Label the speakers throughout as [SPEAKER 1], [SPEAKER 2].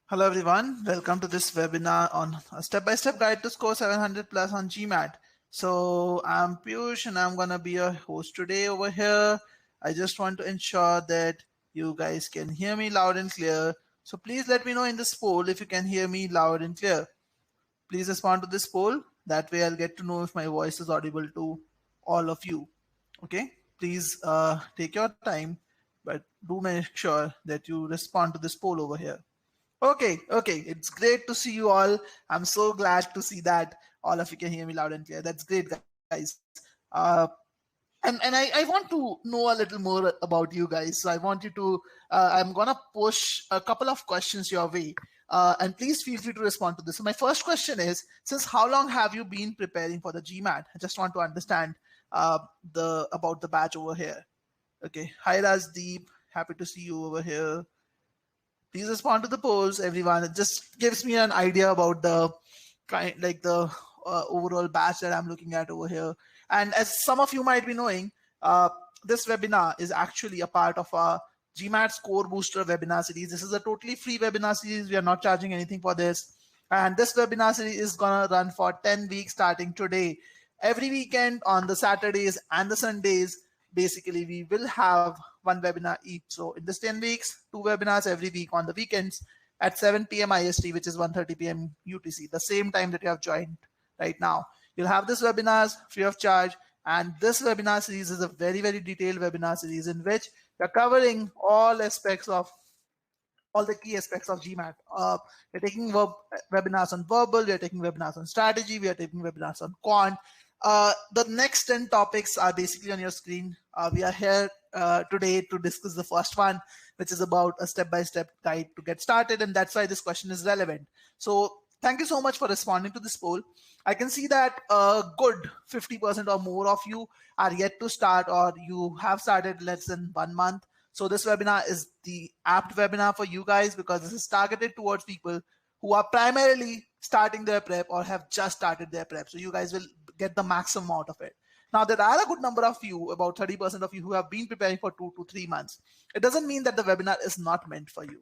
[SPEAKER 1] Hello everyone, welcome to this webinar on a step-by-step guide to score 700 plus on GMAT. So I'm Piyush and I'm gonna be your host today over here. I just want to ensure that you guys can hear me loud and clear. So please let me know in this poll if you can hear me loud and clear. Please respond to this poll. That way I'll get to know if my voice is audible to all of you. Okay, please take your time, but do make sure that you respond to this poll over here. Okay. It's great to see you all. I'm so glad to see that all of you can hear me loud and clear. That's great, guys. And I want to know a little more about you guys. So I want you to, I'm going to push a couple of questions your way. And please feel free to respond to this. So my first question is, since how long have you been preparing for the GMAT? I just want to understand about the batch over here. Okay. Hi, Rajdeep. Happy to see you over here. Please respond to the polls, everyone. It just gives me an idea about the overall batch that I'm looking at over here. And as some of you might be knowing, this webinar is actually a part of our GMAT Score Booster webinar series. This is a totally free webinar series. We are not charging anything for this. And this webinar series is going to run for 10 weeks starting today. Every weekend on the Saturdays and the Sundays, basically, we will have one webinar each. So in this 10 weeks, 2 webinars every week on the weekends at 7 p.m. IST, which is 1:30 p.m. UTC, the same time that you have joined right now. You'll have this webinars free of charge. And this webinar series is a very, very detailed webinar series in which we're covering all the key aspects of GMAT. We're taking webinars on verbal, we're taking webinars on strategy, we are taking webinars on quant. The next 10 topics are basically on your screen. We are here today to discuss the first one, which is about a step-by-step guide to get started. And that's why this question is relevant. So thank you so much for responding to this poll. I can see that a good 50% or more of you are yet to start, or you have started less than 1 month. So this webinar is the apt webinar for you guys because this is targeted towards people who are primarily starting their prep or have just started their prep. So you guys will get the maximum out of it. Now, there are a good number of you, about 30% of you, who have been preparing for 2 to 3 months. It doesn't mean that the webinar is not meant for you.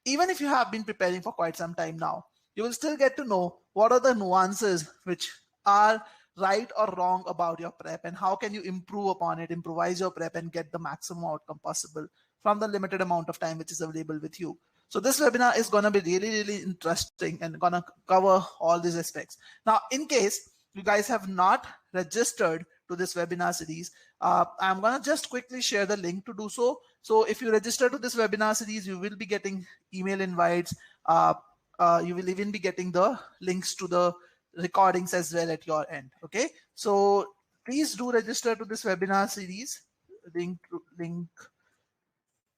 [SPEAKER 1] Even if you have been preparing for quite some time now, you will still get to know what are the nuances which are right or wrong about your prep and how can you improve upon it, improvise your prep and get the maximum outcome possible from the limited amount of time which is available with you. So this webinar is going to be really, really interesting and going to cover all these aspects. Now, in case you guys have not registered to this webinar series, I'm going to just quickly share the link to do so. So if you register to this webinar series, you will be getting email invites. You will even be getting the links to the recordings as well at your end. Okay, so please do register to this webinar series. Link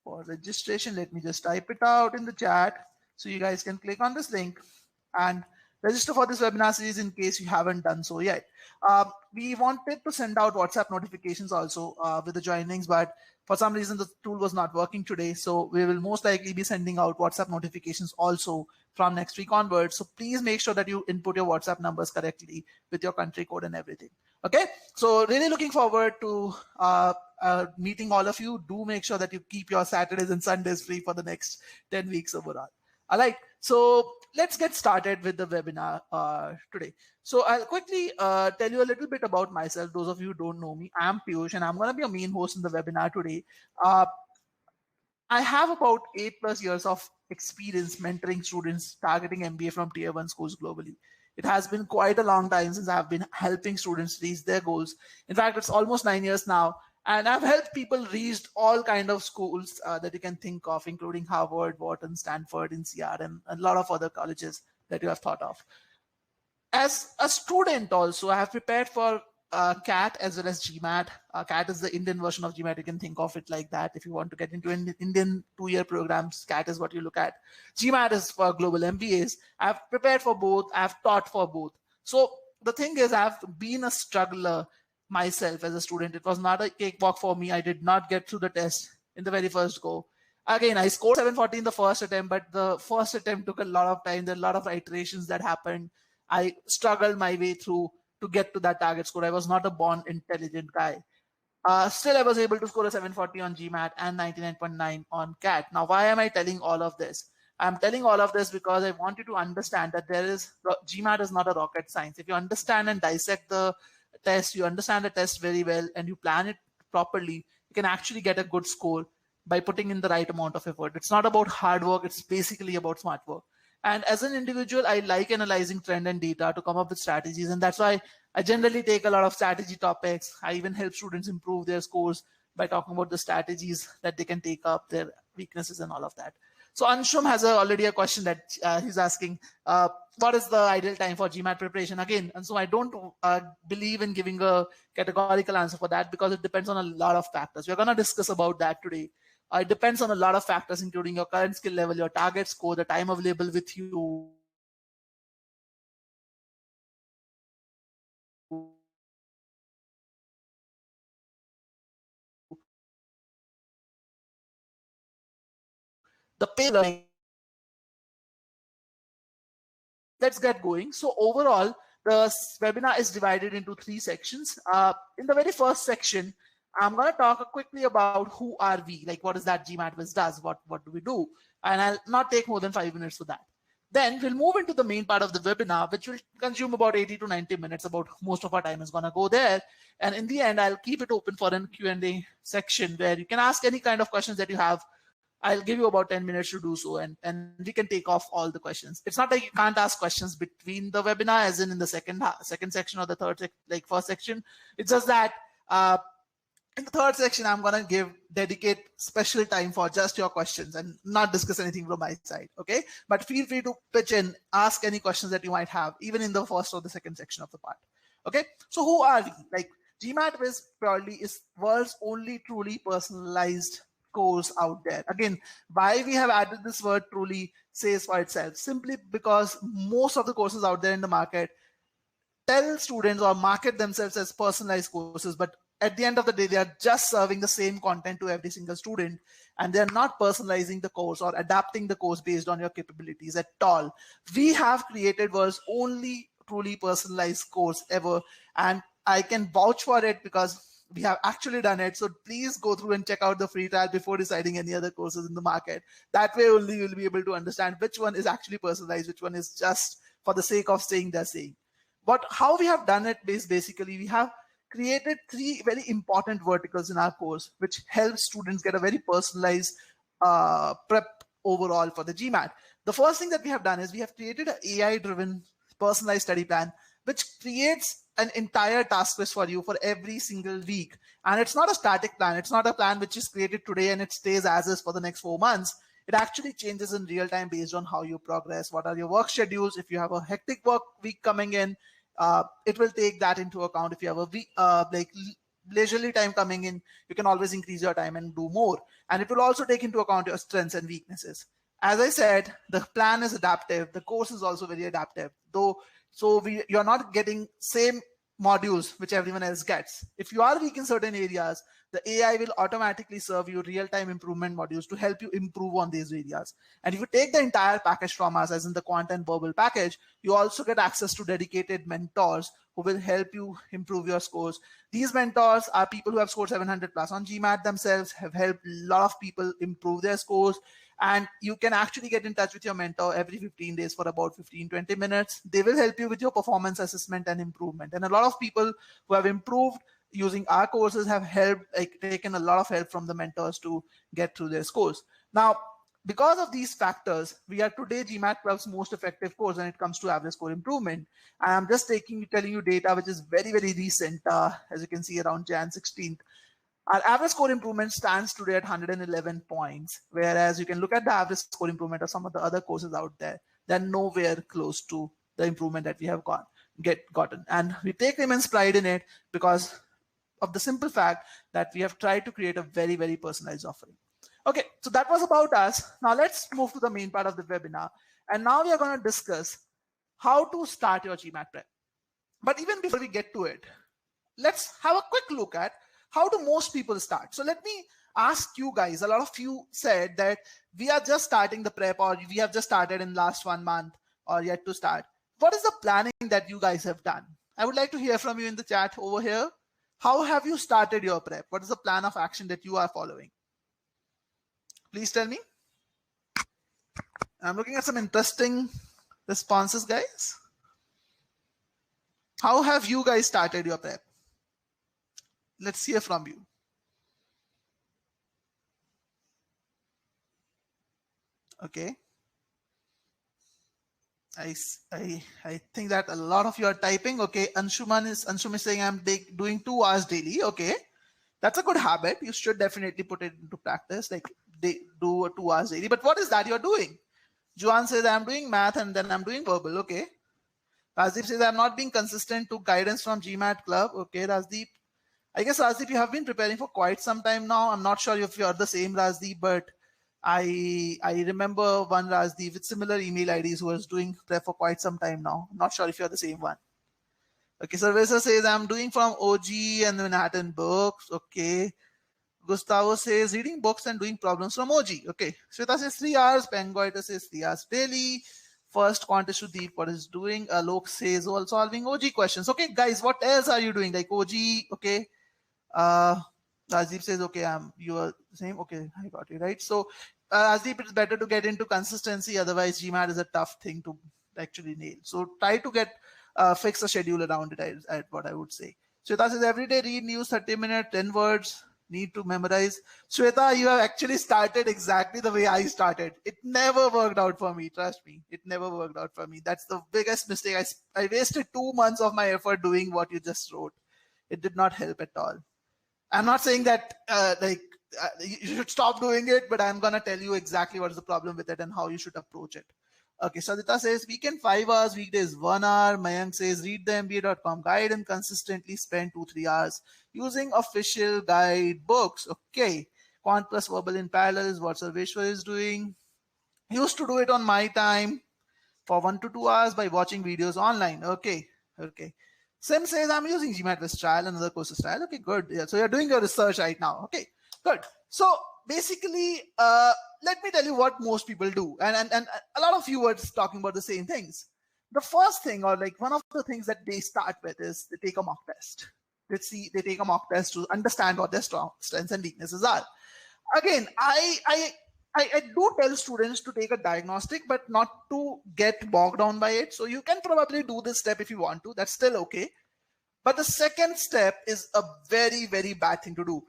[SPEAKER 1] for registration. Let me just type it out in the chat so you guys can click on this link and register for this webinar series in case you haven't done so yet. We wanted to send out WhatsApp notifications also with the joinings, but for some reason the tool was not working today. So we will most likely be sending out WhatsApp notifications also from next week onwards. So please make sure that you input your WhatsApp numbers correctly with your country code and everything. Okay, so really looking forward to meeting all of you. Do make sure that you keep your Saturdays and Sundays free for the next 10 weeks overall. All right, so let's get started with the webinar today. So I'll quickly tell you a little bit about myself. Those of you who don't know me, I'm Piyush and I'm going to be a main host in the webinar today. I have about 8+ years of experience mentoring students targeting MBA from tier 1 schools globally. It has been quite a long time since I've been helping students reach their goals. In fact, it's almost 9 years now. And I've helped people reach all kind of schools that you can think of, including Harvard, Wharton, Stanford, NCR, and a lot of other colleges that you have thought of. As a student also, I have prepared for CAT as well as GMAT. CAT is the Indian version of GMAT. You can think of it like that. If you want to get into Indian 2-year programs, CAT is what you look at. GMAT is for global MBAs. I've prepared for both. I've taught for both. So the thing is, I've been a struggler myself as a student. It was not a cakewalk for me. I did not get through the test in the very first go. Again, I scored 740 in the first attempt, but the first attempt took a lot of time. There are a lot of iterations that happened. I struggled my way through to get to that target score. I was not a born intelligent guy. Still, I was able to score a 740 on GMAT and 99.9 on CAT. Now, why am I telling all of this? I'm telling all of this because I want you to understand that GMAT is not a rocket science. If you understand and dissect the test, you understand the test very well, and you plan it properly, you can actually get a good score by putting in the right amount of effort. It's not about hard work, it's basically about smart work. And as an individual, I like analyzing trend and data to come up with strategies. And that's why I generally take a lot of strategy topics. I even help students improve their scores by talking about the strategies that they can take up, their weaknesses and all of that. So Anshum has already a question that he's asking, what is the ideal time for GMAT preparation? Again, and so I don't believe in giving a categorical answer for that because it depends on a lot of factors. We're going to discuss about that today. It depends on a lot of factors, including your current skill level, your target score, the time available with you, the pay learning. Let's get going. So overall, the webinar is divided into 3 sections. In the very first section, I'm going to talk quickly about who are we, like what is that GMAT Whiz does, what do we do, and I'll not take more than 5 minutes for that. Then we'll move into the main part of the webinar, which will consume about 80 to 90 minutes. About most of our time is going to go there. And in the end, I'll keep it open for a Q&A section where you can ask any kind of questions that you have. I'll give you about 10 minutes to do so, and we can take off all the questions. It's not like you can't ask questions between the webinar, as in the second section or the third, like first section. It's just that in the third section, I'm going to dedicate special time for just your questions and not discuss anything from my side, okay? But feel free to pitch in, ask any questions that you might have, even in the first or the second section of the part, okay? So who are we? Like, GMAT Whiz purely is world's only truly personalized course out there. Again, why we have added this word truly says for itself, simply because most of the courses out there in the market tell students or market themselves as personalized courses, but at the end of the day, they are just serving the same content to every single student, and they're not personalizing the course or adapting the course based on your capabilities at all. We have created world's only truly personalized course ever, and I can vouch for it because we have actually done it. So please go through and check out the free trial before deciding any other courses in the market. That way only you'll be able to understand which one is actually personalized, which one is just for the sake of saying they're saying. But how we have done it is basically we have created 3 very important verticals in our course, which helps students get a very personalized prep overall for the GMAT. The first thing that we have done is we have created an AI-driven personalized study plan, which creates an entire task list for you for every single week. And it's not a static plan. It's not a plan which is created today and it stays as is for the next 4 months. It actually changes in real time based on how you progress. What are your work schedules? If you have a hectic work week coming in, it will take that into account. If you have a week, like leisurely time coming in, you can always increase your time and do more. And it will also take into account your strengths and weaknesses. As I said, the plan is adaptive. The course is also very adaptive, though. So you're not getting same modules which everyone else gets. If you are weak in certain areas, the AI will automatically serve you real-time improvement modules to help you improve on these areas. And if you take the entire package from us, as in the quant and verbal package, you also get access to dedicated mentors who will help you improve your scores. These mentors are people who have scored 700 plus on GMAT themselves, have helped a lot of people improve their scores. And you can actually get in touch with your mentor every 15 days for about 15-20 minutes. They will help you with your performance assessment and improvement. And a lot of people who have improved using our courses have taken a lot of help from the mentors to get through their scores. Now, because of these factors, we are today GMAT Club's most effective course when it comes to average score improvement. And I'm just telling you data which is very, very recent, as you can see around Jan 16th. Our average score improvement stands today at 111 points, whereas you can look at the average score improvement of some of the other courses out there. They're nowhere close to the improvement that we have gotten. And we take immense pride in it because of the simple fact that we have tried to create a very, very personalized offering. Okay, so that was about us. Now let's move to the main part of the webinar. And now we are going to discuss how to start your GMAT prep. But even before we get to it, let's have a quick look at how do most people start. So let me ask you guys, a lot of you said that we are just starting the prep, or we have just started in last 1 month or yet to start. What is the planning that you guys have done? I would like to hear from you in the chat over here. How have you started your prep? What is the plan of action that you are following? Please tell me. I'm looking at some interesting responses, guys. How have you guys started your prep? Let's hear from you. Okay. I think that a lot of you are typing. Okay, Anshum is saying I'm doing 2 hours daily. Okay, that's a good habit. You should definitely put it into practice. Like they do 2 hours daily. But what is that you're doing? Juan says I'm doing math and then I'm doing verbal. Okay. Rajdeep says I'm not being consistent to guidance from GMAT Club. Okay, Rajdeep. I guess Rajdeep, you have been preparing for quite some time now. I'm not sure if you're the same Rajdeep, but I remember one Rajdeep with similar email IDs who was doing prep for quite some time now. I'm not sure if you're the same one. Okay, Sarvesa says I'm doing from OG and Manhattan books. Okay. Gustavo says reading books and doing problems from OG. Okay. Shweta says 3 hours. Pengoita says 3 hours daily. First contest to Deep, what is doing? Alok says all solving OG questions. Okay, guys, what else are you doing? Like OG, okay. Rajiv says, okay, you are the same. Okay, I got it, right? So, Rajiv, it's better to get into consistency. Otherwise, GMAT is a tough thing to actually nail. So, try to get fix a schedule around it, at what I would say. Shweta says, every day read news 30 minutes, 10 words, need to memorize. Shweta, you have actually started exactly the way I started. It never worked out for me. Trust me. It never worked out for me. That's the biggest mistake. I wasted 2 months of my effort doing what you just wrote. It did not help at all. I'm not saying that you should stop doing it, but I'm going to tell you exactly what is the problem with it and how you should approach it. Okay, Sadita says weekend 5 hours, weekdays 1 hour. Mayank says read the MBA.com guide and consistently spend 2-3 hours using official guide books. Okay, Quant plus verbal in parallel is what Sarveshwar is doing. Used to do it on my time for 1 to 2 hours by watching videos online. Okay. Sim says I'm using GMAT with trial and other courses trial. Okay, good. Yeah, so you're doing your research right now. Okay, good. So basically, let me tell you what most people do, and a lot of you were talking about the same things. The first thing, or like one of the things that they start with, is they take a mock test. They take a mock test to understand what their strengths and weaknesses are. Again, I do tell students to take a diagnostic, but not to get bogged down by it. So you can probably do this step if you want to. That's still okay. But the second step is a very, very bad thing to do.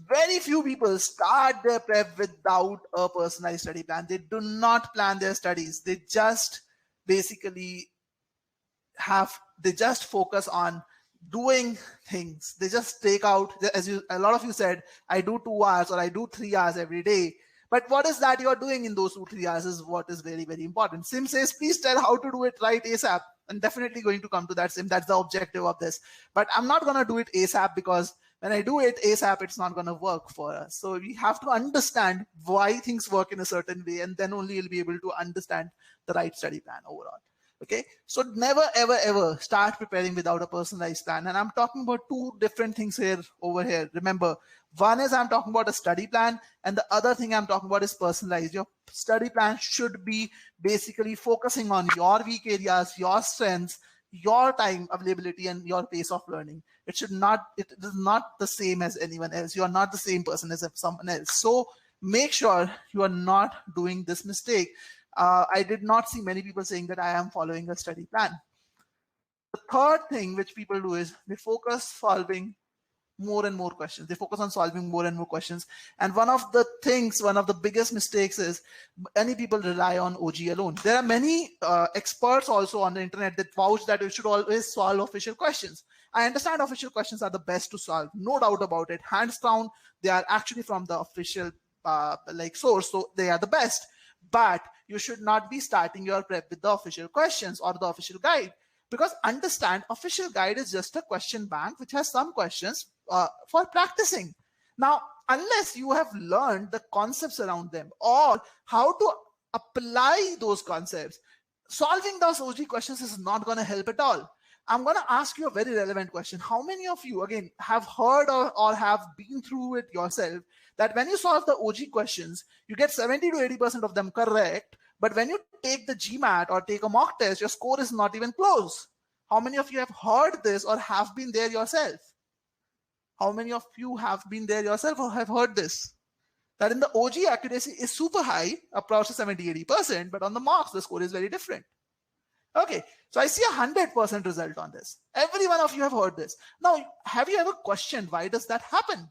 [SPEAKER 1] Very few people start their prep without a personalized study plan. They do not plan their studies. They just basically focus on doing things. They just take out, as a lot of you said, I do 2 hours or I do 3 hours every day. But what is that you're doing in those 2-3 hours is what is very, very important. Sim says, please tell how to do it right ASAP. I'm definitely going to come to that, Sim. That's the objective of this. But I'm not going to do it ASAP because when I do it ASAP, it's not going to work for us. So we have to understand why things work in a certain way, and then only you'll be able to understand the right study plan overall. Okay, so never, ever, ever start preparing without a personalized plan. And I'm talking about 2 different things over here. Remember, one is I'm talking about a study plan, and the other thing I'm talking about is personalized. Your study plan should be basically focusing on your weak areas, your strengths, your time availability, and your pace of learning. It is not the same as anyone else. You are not the same person as someone else. So make sure you are not doing this mistake. I did not see many people saying that I am following a study plan. The third thing which people do is they focus solving more and more questions. They focus on solving more and more questions. And one of the biggest mistakes is many people rely on OG alone. There are many experts also on the internet that vouch that you should always solve official questions. I understand official questions are the best to solve, no doubt about it. Hands down, they are actually from the official source, so they are the best. But you should not be starting your prep with the official questions or the official guide, because understand, official guide is just a question bank which has some questions for practicing. Now, unless you have learned the concepts around them or how to apply those concepts, solving those OG questions is not going to help at all. I'm going to ask you a very relevant question. How many of you, again, have heard or have been through it yourself, that when you solve the OG questions, you get 70 to 80% of them correct, but when you take the GMAT or take a mock test, your score is not even close? How many of you have heard this or have been there yourself? How many of you have been there yourself or have heard this? that in the OG accuracy is super high, approximately 70-80%, but on the marks, the score is very different. Okay, so I see 100% result on this. Every one of you have heard this. Now, have you ever questioned why does that happen?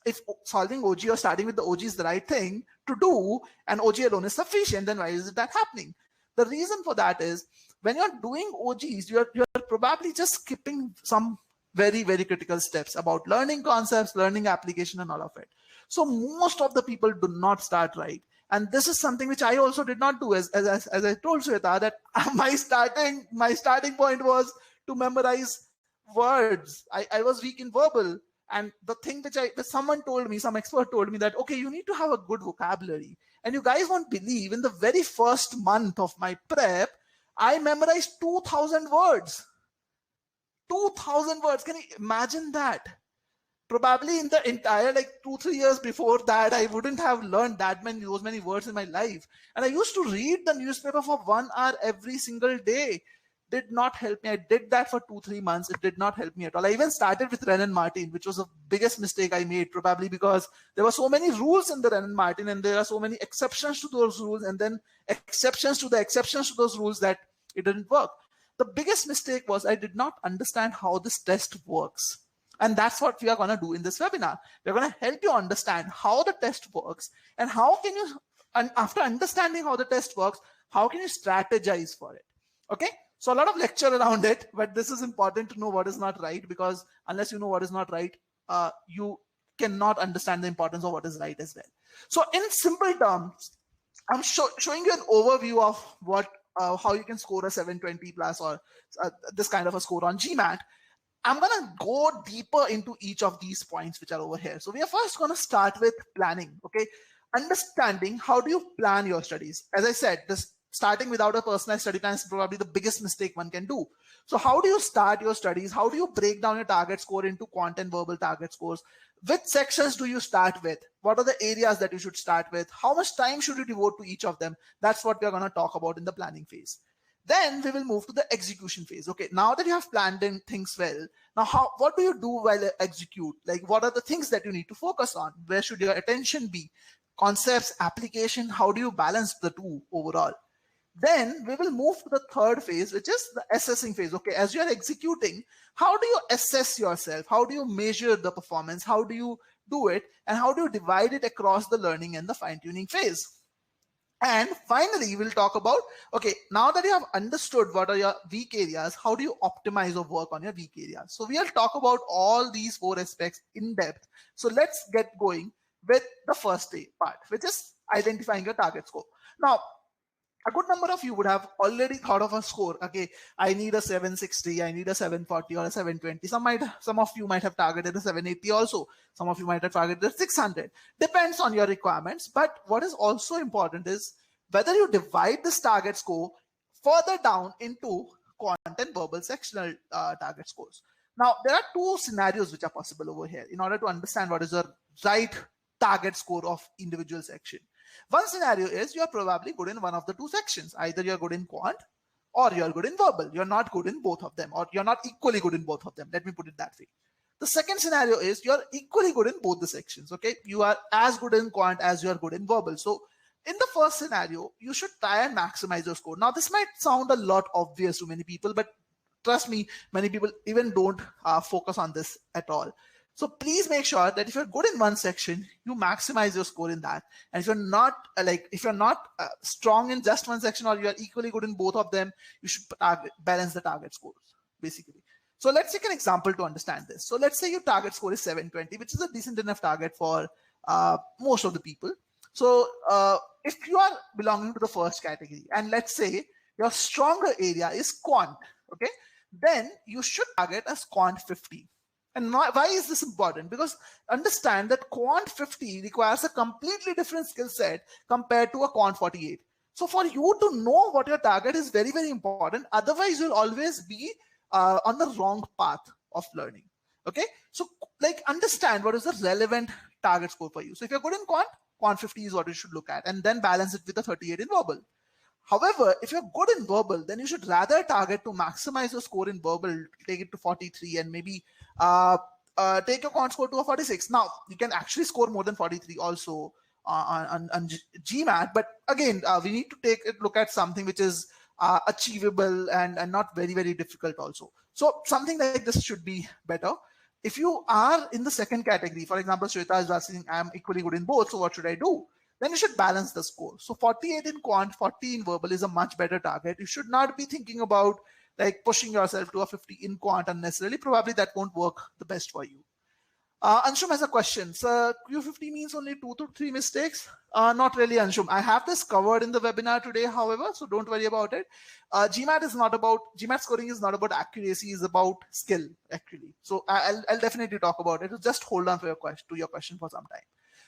[SPEAKER 1] If solving OG or starting with the OG is the right thing to do and OG alone is sufficient, then why is that happening? The reason for that is when you're doing OGs, you're probably just skipping some very, very critical steps about learning concepts, learning application, and all of it. So most of the people do not start right. And this is something which I also did not do. As I told Shweta, that my starting point was to memorize words. I was weak in verbal. And the thing which someone told me, some expert told me that, okay, you need to have a good vocabulary. And you guys won't believe, in the very first month of my prep, I memorized 2,000 words. 2,000 words. Can you imagine that? Probably in the entire 2-3 years before that, I wouldn't have learned those many words in my life. And I used to read the newspaper for 1 hour every single day. Did not help me. I did that for 2-3 months. It did not help me at all. I even started with Wren and Martin, which was the biggest mistake I made, probably because there were so many rules in the Wren and Martin, and there are so many exceptions to those rules, and then exceptions to the exceptions to those rules, that it didn't work. The biggest mistake was I did not understand how this test works. And that's what we are going to do in this webinar. We're going to help you understand how the test works, and how can you, and after understanding how the test works, how can you strategize for it? Okay. So a lot of lecture around it, but this is important to know what is not right, because unless you know what is not right, you cannot understand the importance of what is right as well. So in simple terms, I'm showing you an overview of what how you can score a 720 plus or this kind of a score on GMAT. I'm going to go deeper into each of these points which are over here. So we are first going to start with planning. Okay, understanding how do you plan your studies. As I said, starting without a personalized study plan is probably the biggest mistake one can do. So how do you start your studies? How do you break down your target score into quant and verbal target scores? Which sections do you start with? What are the areas that you should start with? How much time should you devote to each of them? That's what we're going to talk about in the planning phase. Then we will move to the execution phase. Okay, now that you have planned in things well, now what do you do while execute? Like, what are the things that you need to focus on? Where should your attention be? Concepts, application, how do you balance the two overall? Then we will move to the third phase, which is the assessing phase. Okay, as you are executing, how do you assess yourself? How do you measure the performance? How do you do it? And how do you divide it across the learning and the fine-tuning phase? And finally, we'll talk about, okay, now that you have understood what are your weak areas, how do you optimize or work on your weak areas? So we'll talk about all these 4 aspects in depth. So let's get going with the first part, which is identifying your target score. Now, a good number of you would have already thought of a score. Okay, I need a 760, I need a 740 or a 720. Some of you might have targeted a 780 also. Some of you might have targeted a 600. Depends on your requirements. But what is also important is whether you divide this target score further down into quant and verbal sectional target scores. Now, there are 2 scenarios which are possible over here in order to understand what is the right target score of individual section. One scenario is you're probably good in one of the 2 sections. Either you're good in quant or you're good in verbal. You're not good in both of them, or you're not equally good in both of them. Let me put it that way. The second scenario is you're equally good in both the sections. Okay, you are as good in quant as you are good in verbal. So in the first scenario, you should try and maximize your score. Now, this might sound a lot obvious to many people, but trust me, many people even don't focus on this at all. So please make sure that if you're good in one section, you maximize your score in that. And if you're not strong in just one section, or you're equally good in both of them, you should balance the target scores, basically. So let's take an example to understand this. So let's say your target score is 720, which is a decent enough target for most of the people. So if you are belonging to the first category, and let's say your stronger area is quant, okay, then you should target as quant 50. And why is this important? Because understand that quant 50 requires a completely different skill set compared to a quant 48. So for you to know what your target is very, very important. Otherwise, you'll always be on the wrong path of learning. Okay, so understand what is the relevant target score for you. So if you're good in quant 50 is what you should look at, and then balance it with a 38 in verbal. However, if you're good in verbal, then you should rather target to maximize your score in verbal, take it to 43, and maybe take your quant score to a 46. Now, you can actually score more than 43 also on GMAT, but again, we need to take a look at something which is achievable and not very, very difficult also. So something like this should be better. If you are in the second category, for example, Shweta is asking, I'm equally good in both, so what should I do? Then you should balance the score. So 48 in quant, 40 in verbal is a much better target. You should not be thinking about like pushing yourself to a 50 in quant unnecessarily. Probably that won't work the best for you. Anshum has a question. So Q50 means only 2 to 3 mistakes? Not really, Anshum. I have this covered in the webinar today, however, so don't worry about it. GMAT scoring is not about accuracy, it's about skill, actually. So I'll definitely talk about it. So just hold on to your question for some time.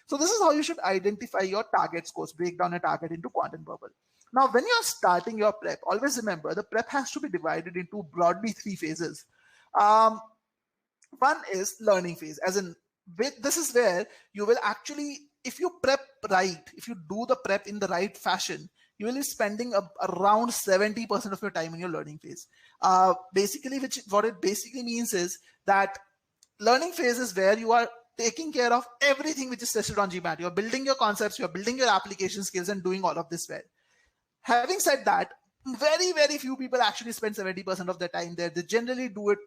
[SPEAKER 1] So this is how you should identify your target scores, break down a target into quant and verbal. Now, when you're starting your prep, always remember the prep has to be divided into broadly 3 phases. One is learning phase, as in this is where you will actually, if you prep right, if you do the prep in the right fashion, you will be spending around 70% of your time in your learning phase. Basically, what it basically means is that learning phase is where you are taking care of everything which is tested on GMAT. You're building your concepts, you're building your application skills and doing all of this well. Having said that, very, very few people actually spend 70% of their time there. They generally do it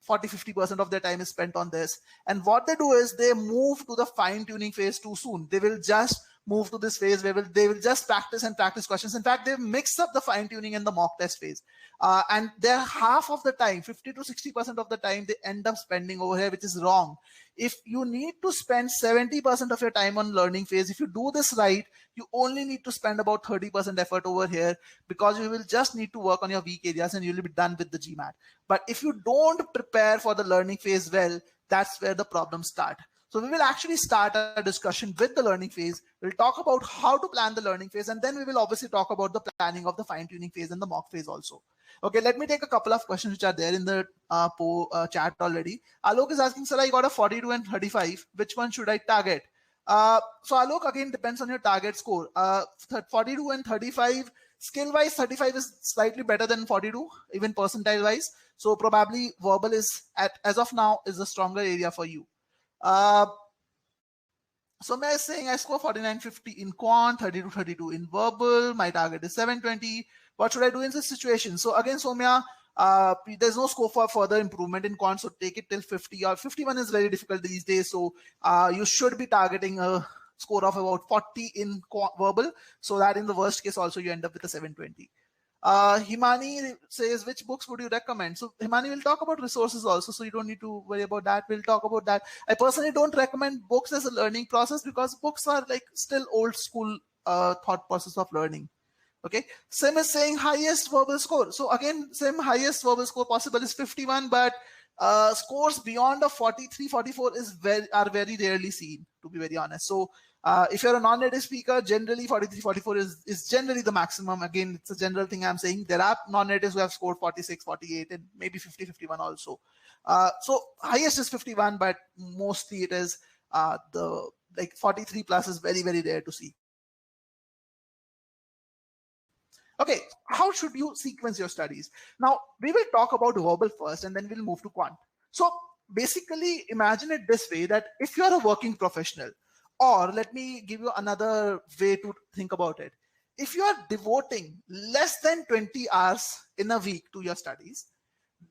[SPEAKER 1] 40-50% of their time is spent on this. And what they do is they move to the fine-tuning phase too soon. They will just move to this phase where they will just practice and practice questions. In fact, they mix up the fine-tuning and the mock test phase. And they're half of the time, 50 to 60% of the time, they end up spending over here, which is wrong. If you need to spend 70% of your time on learning phase, if you do this right, you only need to spend about 30% effort over here, because you will just need to work on your weak areas and you'll be done with the GMAT. But if you don't prepare for the learning phase well, that's where the problems start. So we will actually start a discussion with the learning phase. We'll talk about how to plan the learning phase, and then we will obviously talk about the planning of the fine-tuning phase and the mock phase also. Okay, let me take a couple of questions which are there in the chat already. Alok is asking, sir, I got a 42 and 35. Which one should I target? So Alok, again, depends on your target score. 42 and 35, skill-wise, 35 is slightly better than 42, even percentile-wise. So probably verbal is, as of now, is a stronger area for you. So May is saying I score 49.50 in quant, 32 in verbal. My target is 720. What should I do in this situation? So again, Somya, there's no scope for further improvement in quant, so take it till 50 or 51 is very difficult these days. So you should be targeting a score of about 40 in verbal, so that in the worst case also you end up with a 720. Himani says, which books would you recommend? So Himani will talk about resources also, so you don't need to worry about that. We'll talk about that. I personally don't recommend books as a learning process, because books are like still old school thought process of learning. Okay, Sim is saying highest verbal score. So again, Sim, highest verbal score possible is 51, but scores beyond a 43, 44 are very rarely seen, to be very honest. So if you're a non-native speaker, generally 43, 44 is generally the maximum. Again, it's a general thing I'm saying. There are non-natives who have scored 46, 48, and maybe 50, 51 also. So highest is 51, but mostly it is the like 43 plus is very, very rare to see. Okay, how should you sequence your studies? Now, we will talk about verbal first, and then we'll move to quant. So basically, imagine it this way, that if you're a working professional, or let me give you another way to think about it. If you are devoting less than 20 hours in a week to your studies,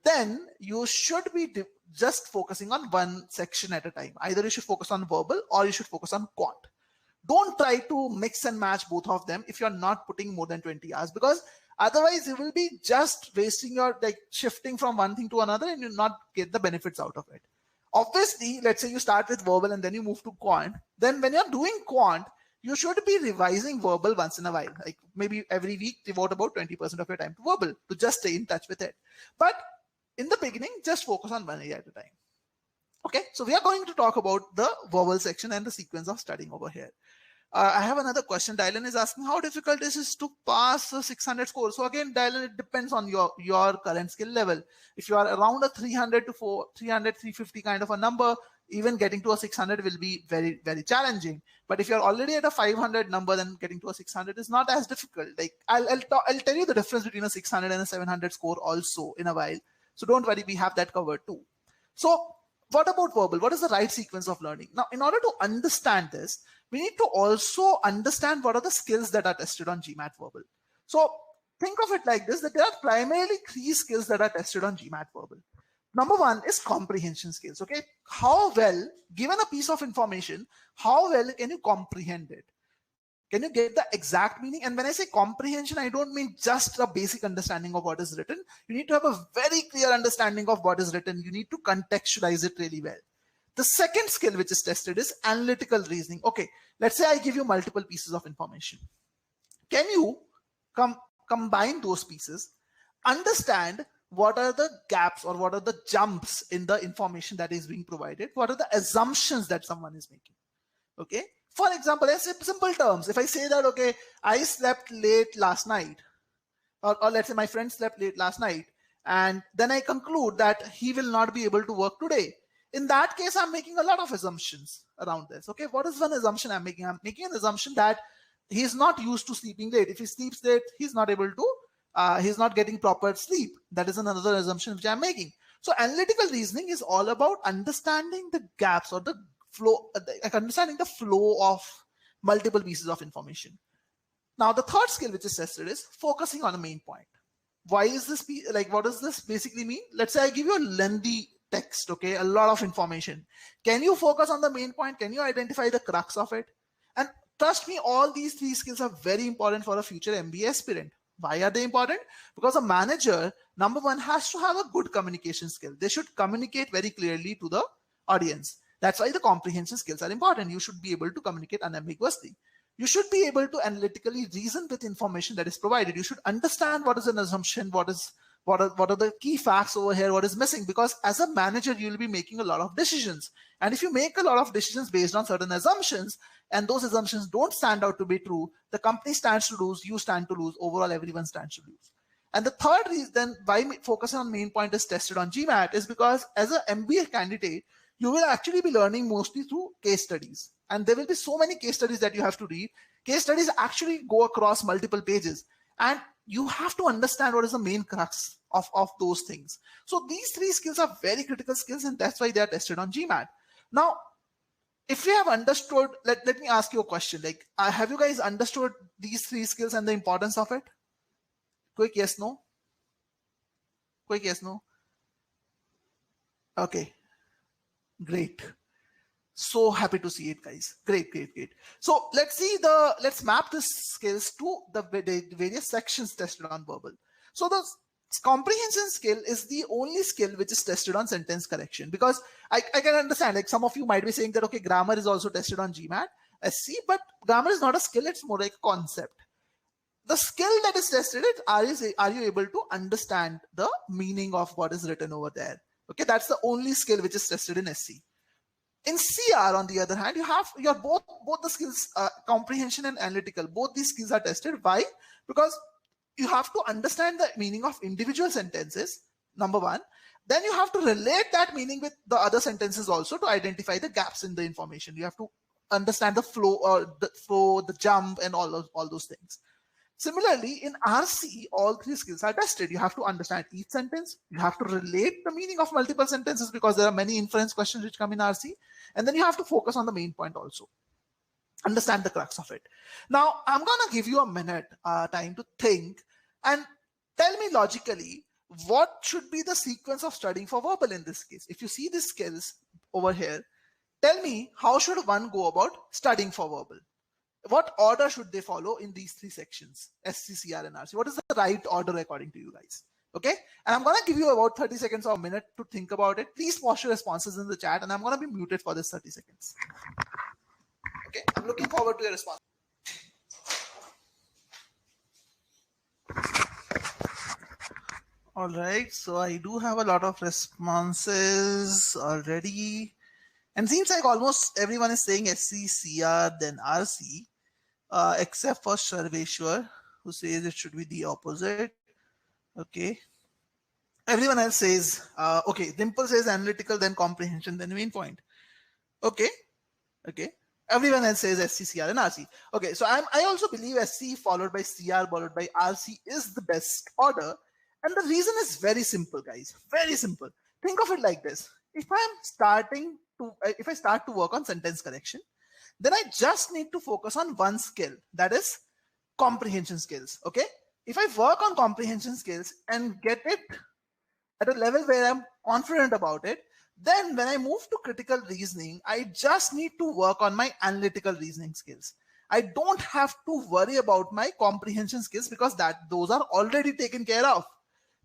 [SPEAKER 1] then you should be just focusing on one section at a time. Either you should focus on verbal or you should focus on quant. Don't try to mix and match both of them if you're not putting more than 20 hours, because otherwise you will be just wasting your, like, shifting from one thing to another, and you'll not get the benefits out of it. Obviously, let's say you start with verbal and then you move to quant. Then when you're doing quant, you should be revising verbal once in a while. Like maybe every week, devote about 20% of your time to verbal to just stay in touch with it. But in the beginning, just focus on one area at a time. Okay, so we are going to talk about the verbal section and the sequence of studying over here. I have another question. Dylan is asking, how difficult is it to pass a 600 score? So again, Dylan, it depends on your current skill level. If you are around a 300 to 350 kind of a number, even getting to a 600 will be very, very challenging. But if you're already at a 500 number, then getting to a 600 is not as difficult. Like I'll tell you the difference between a 600 and a 700 score also in a while. So don't worry, we have that covered too. So What about verbal? What is the right sequence of learning? Now, in order to understand this, we need to also understand what are the skills that are tested on GMAT verbal. So think of it like this, that there are primarily 3 skills that are tested on GMAT verbal. Number 1 is comprehension skills. Okay, how well, given a piece of information, how well can you comprehend it? Can you get the exact meaning? And when I say comprehension, I don't mean just a basic understanding of what is written. You need to have a very clear understanding of what is written. You need to contextualize it really well. The second skill which is tested is analytical reasoning. Okay, let's say I give you multiple pieces of information. Can you combine those pieces, understand what are the gaps or what are the jumps in the information that is being provided? What are the assumptions that someone is making? Okay. For example, in simple terms, if I say that, okay, I slept late last night, or let's say my friend slept late last night, and then I conclude that he will not be able to work today. In that case, I'm making a lot of assumptions around this. Okay, what is one assumption I'm making? I'm making an assumption that he's not used to sleeping late. If he sleeps late, he's not able to, he's not getting proper sleep. That is another assumption which I'm making. So analytical reasoning is all about understanding the gaps or the flow, understanding the flow of multiple pieces of information. Now, the third skill which is tested is focusing on a main point. Why is this like, what does this basically mean? Let's say I give you a lengthy text, okay, a lot of information. Can you focus on the main point? Can you identify the crux of it? And trust me, all these 3 skills are very important for a future MBA aspirant. Why are they important? Because a manager, number 1, has to have a good communication skill. They should communicate very clearly to the audience. That's why the comprehension skills are important. You should be able to communicate unambiguously. You should be able to analytically reason with information that is provided. You should understand what is an assumption, what are the key facts over here, what is missing, because as a manager, you'll be making a lot of decisions. And if you make a lot of decisions based on certain assumptions, and those assumptions don't stand out to be true, the company stands to lose, you stand to lose, overall everyone stands to lose. And the third reason why focusing on main point is tested on GMAT is because as an MBA candidate, you will actually be learning mostly through case studies. And there will be so many case studies that you have to read. Case studies actually go across multiple pages. And you have to understand what is the main crux of those things. So these 3 skills are very critical skills, and that's why they are tested on GMAT. Now, if you have understood, let me ask you a question. Like, have you guys understood these 3 skills and the importance of it? Quick yes, no? Quick yes, no? Okay. Great. So happy to see it, guys. Great. So let's map the skills to the various sections tested on verbal. So the comprehension skill is the only skill which is tested on sentence correction, because I can understand, like, some of you might be saying that, okay, grammar is also tested on GMAT SC, but grammar is not a skill, it's more like a concept. The skill that is tested is, are you able to understand the meaning of what is written over there? Okay, that's the only skill which is tested in SC. In CR, on the other hand, you have both the skills, comprehension and analytical. Both these skills are tested. Why? Because you have to understand the meaning of individual sentences, number 1. Then you have to relate that meaning with the other sentences also to identify the gaps in the information. You have to understand the flow, or the jump, and all those things. Similarly, in RC, all 3 skills are tested. You have to understand each sentence. You have to relate the meaning of multiple sentences, because there are many inference questions which come in RC. And then you have to focus on the main point also. Understand the crux of it. Now, I'm going to give you a minute time to think and tell me logically, what should be the sequence of studying for verbal in this case? If you see these skills over here, tell me, how should one go about studying for verbal? What order should they follow in these 3 sections, SC, CR, and RC? What is the right order according to you guys? Okay, and I'm going to give you about 30 seconds or a minute to think about it. Please post your responses in the chat, and I'm going to be muted for this 30 seconds. Okay, I'm looking forward to your response. All right, so I do have a lot of responses already. And seems like almost everyone is saying SC, CR, then RC, except for Sarveshwar, who says it should be the opposite. Okay. Everyone else says, okay, Dimple says analytical, then comprehension, then main point. Okay. Okay. Everyone else says SC, CR, and RC. Okay, so I also believe SC followed by CR followed by RC is the best order. And the reason is very simple, guys. Very simple. Think of it like this. if I start to work on sentence correction, then I just need to focus on one skill, that is comprehension skills. Okay. If I work on comprehension skills and get it at a level where I'm confident about it, then when I move to critical reasoning, I just need to work on my analytical reasoning skills. I don't have to worry about my comprehension skills because those are already taken care of.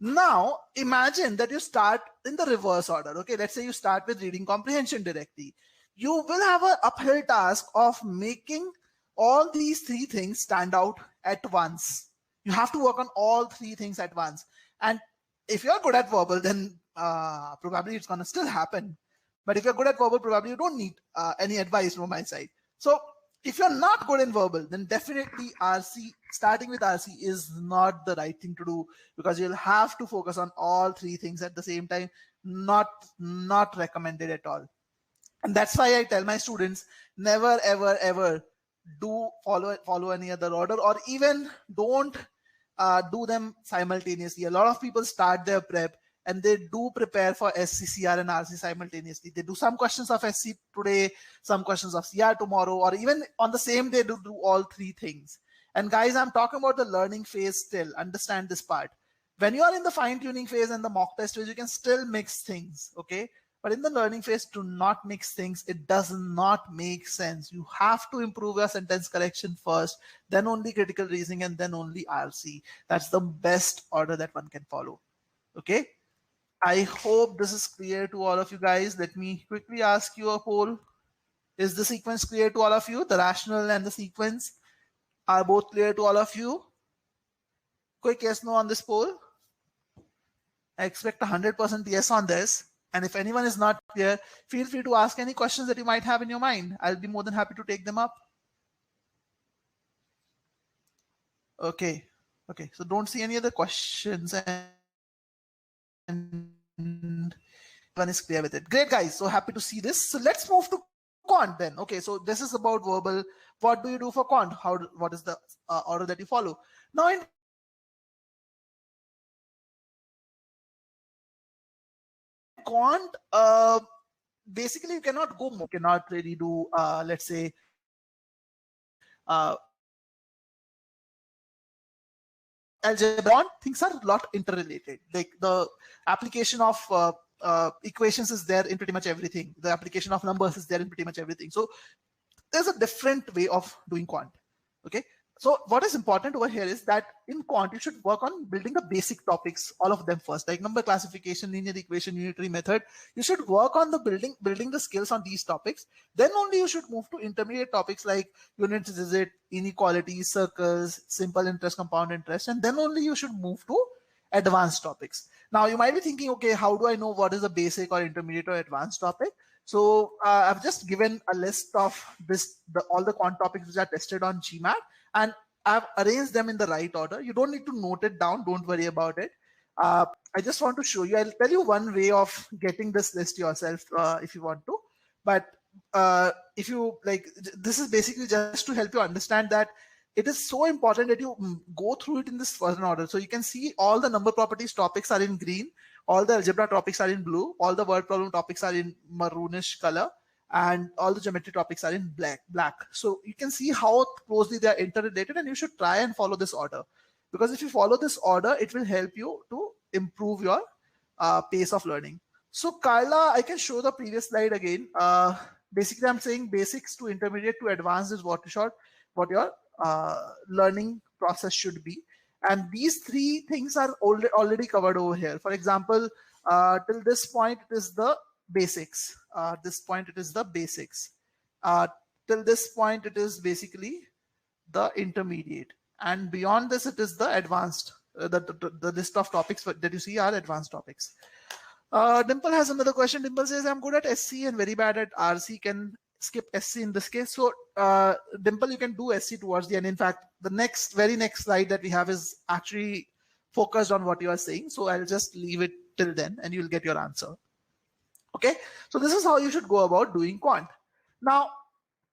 [SPEAKER 1] Now, imagine that you start in the reverse order. Okay, let's say you start with reading comprehension directly. You will have an uphill task of making all these three things stand out at once. You have to work on all three things at once. And if you're good at verbal, then probably it's going to still happen. But if you're good at verbal, probably you don't need any advice from my side. So if you're not good in verbal, then definitely starting with RC is not the right thing to do, because you'll have to focus on all three things at the same time. Not recommended at all. And that's why I tell my students, never, ever, ever do follow any other order, or even don't do them simultaneously. A lot of people start their prep and they do prepare for SC, CR, and RC simultaneously. They do some questions of SC today, some questions of CR tomorrow, or even on the same day do all three things. And guys, I'm talking about the learning phase still. Understand this part. When you are in the fine-tuning phase and the mock test phase, you can still mix things, okay? But in the learning phase, do not mix things. It does not make sense. You have to improve your sentence correction first, then only critical reasoning, and then only RC. That's the best order that one can follow, okay? I hope this is clear to all of you guys. Let me quickly ask you a poll. Is the sequence clear to all of you? The rational and the sequence are both clear to all of you? Quick yes, no on this poll. I expect 100% yes on this. And if anyone is not clear, feel free to ask any questions that you might have in your mind. I'll be more than happy to take them up. Okay. Okay. So don't see any other questions. And one is clear with it. Great, guys. So happy to see this. So let's move to quant then. Okay. So this is about verbal. What do you do for quant? What is the order that you follow? Now in quant, basically you cannot go more. You cannot really do, let's say, algebra. Things are a lot interrelated. Like the application of equations is there in pretty much everything. The application of numbers is there in pretty much everything. So there's a different way of doing quant. Okay. So what is important over here is that in quant, you should work on building the basic topics, all of them first, like number classification, linear equation, unitary method. You should work on the building the skills on these topics. Then only you should move to intermediate topics like unit digit, inequalities, circles, simple interest, compound interest, and then only you should move to advanced topics. Now you might be thinking, okay, how do I know what is a basic or intermediate or advanced topic? So I've just given a list of all the quant topics which are tested on GMAT, and I've arranged them in the right order. You don't need to note it down. Don't worry about it. I just want to show you. I'll tell you one way of getting this list yourself if you want to. But if you like, this is basically just to help you understand that it is so important that you go through it in this first order. So you can see all the number properties topics are in green. All the algebra topics are in blue. All the word problem topics are in maroonish color. And all the geometry topics are in black. So you can see how closely they are interrelated, and you should try and follow this order. Because if you follow this order, it will help you to improve your pace of learning. So Carla, I can show the previous slide again. Basically, I'm saying basics to intermediate to advanced is what your learning process should be. And these three things are already covered over here. For example, till this point, it is the basics. This point, it is the basics. Till this point, it is basically the intermediate. And beyond this, it is the advanced. The list of topics that you see are advanced topics. Dimple has another question. Dimple says, I'm good at SC and very bad at RC. Can skip SC in this case. So Dimple, you can do SC towards the end. In fact, the very next slide that we have is actually focused on what you are saying. So I'll just leave it till then and you'll get your answer. Okay, so this is how you should go about doing quant. Now,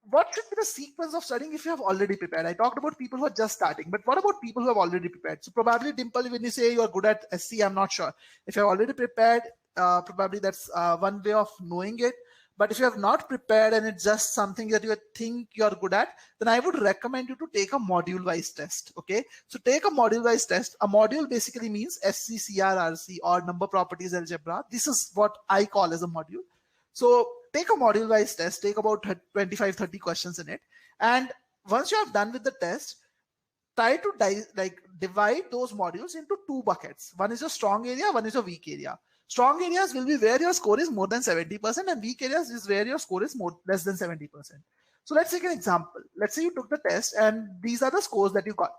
[SPEAKER 1] what should be the sequence of studying if you have already prepared? I talked about people who are just starting, but what about people who have already prepared? So probably Dimple, when you say you are good at SC, I'm not sure. If you have already prepared, probably that's one way of knowing it. But if you have not prepared and it's just something that you think you're good at, then I would recommend you to take a module-wise test. Okay, so take a module-wise test. A module basically means SC, CR, RC, or number properties algebra. This is what I call as a module. So take a module-wise test, take about 25, 30 questions in it. And once you have done with the test, try to divide those modules into two buckets. One is a strong area, one is a weak area. Strong areas will be where your score is more than 70%, and weak areas is where your score is less than 70%. So let's take an example. Let's say you took the test and these are the scores that you got.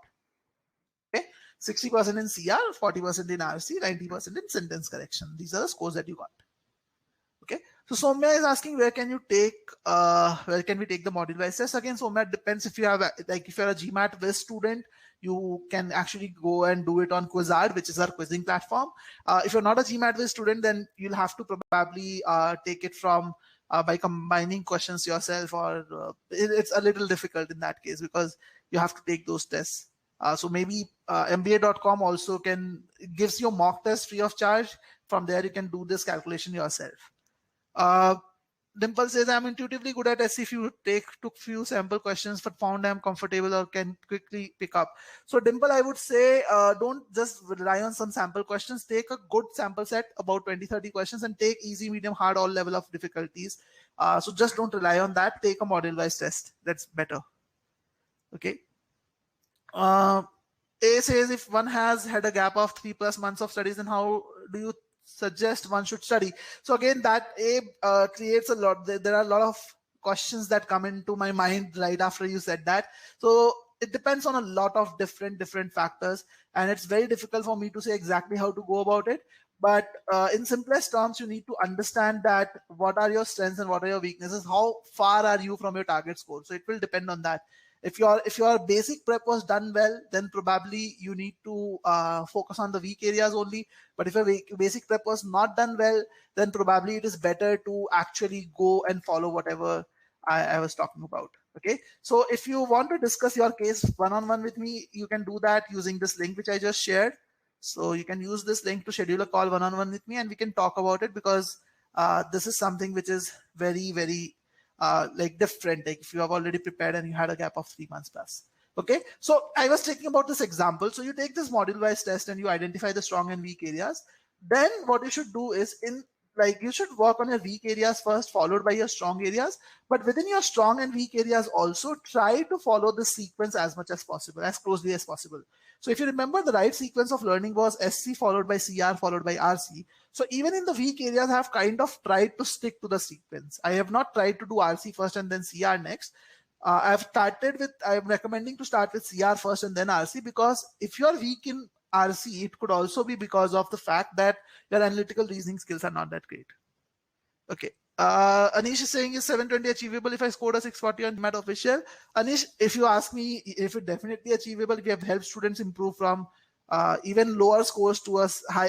[SPEAKER 1] Okay, 60% in CR, 40% in RC, 90% in sentence correction. These are the scores that you got. Okay, so Soumya is asking where can we take the module wise test. Again, Soumya, it depends. If you have if you're a GMAT Viz student, you can actually go and do it on Quizard, which is our quizzing platform. If you're not a GMAT Viz student, then you'll have to probably take it from by combining questions yourself, or it's a little difficult in that case because you have to take those tests. So maybe MBA.com also gives you a mock test free of charge. From there, you can do this calculation yourself. Dimple says, I'm intuitively good at SC. If you took few sample questions but found I'm comfortable or can quickly pick up. So Dimple, I would say, don't just rely on some sample questions. Take a good sample set, about 20-30 questions, and take easy, medium, hard, all level of difficulties. So just don't rely on that. Take a module-wise test. That's better. Okay. A says, if one has had a gap of 3+ months of studies, then how do you suggest one should study? So again, that creates a lot. There are a lot of questions that come into my mind right after you said that. So it depends on a lot of different factors, and it's very difficult for me to say exactly how to go about it. But in simplest terms, you need to understand that what are your strengths and what are your weaknesses. How far are you from your target score? So it will depend on that. If your basic prep was done well, then probably you need to focus on the weak areas only. But if your basic prep was not done well, then probably it is better to actually go and follow whatever I was talking about. Okay, so if you want to discuss your case one-on-one with me, you can do that using this link which I just shared. So you can use this link to schedule a call one-on-one with me, and we can talk about it, because this is something which is very, very different. Like if you have already prepared and you had a gap of 3 months plus. Okay, so I was talking about this example. So you take this module-wise test and you identify the strong and weak areas. Then what you should do is you should work on your weak areas first, followed by your strong areas. But within your strong and weak areas also, try to follow the sequence as much as possible, as closely as possible. So if you remember, the right sequence of learning was SC followed by CR followed by RC. So even in the weak areas, I have kind of tried to stick to the sequence. I have not tried to do RC first and then CR next. I'm recommending to start with CR first and then RC, because if you're weak in RC, it could also be because of the fact that your analytical reasoning skills are not that great. Okay. Anish is saying, is 720 achievable if I scored a 640 on GMAT official? Anish, if you ask me if it's definitely achievable, we have helped students improve from even lower scores to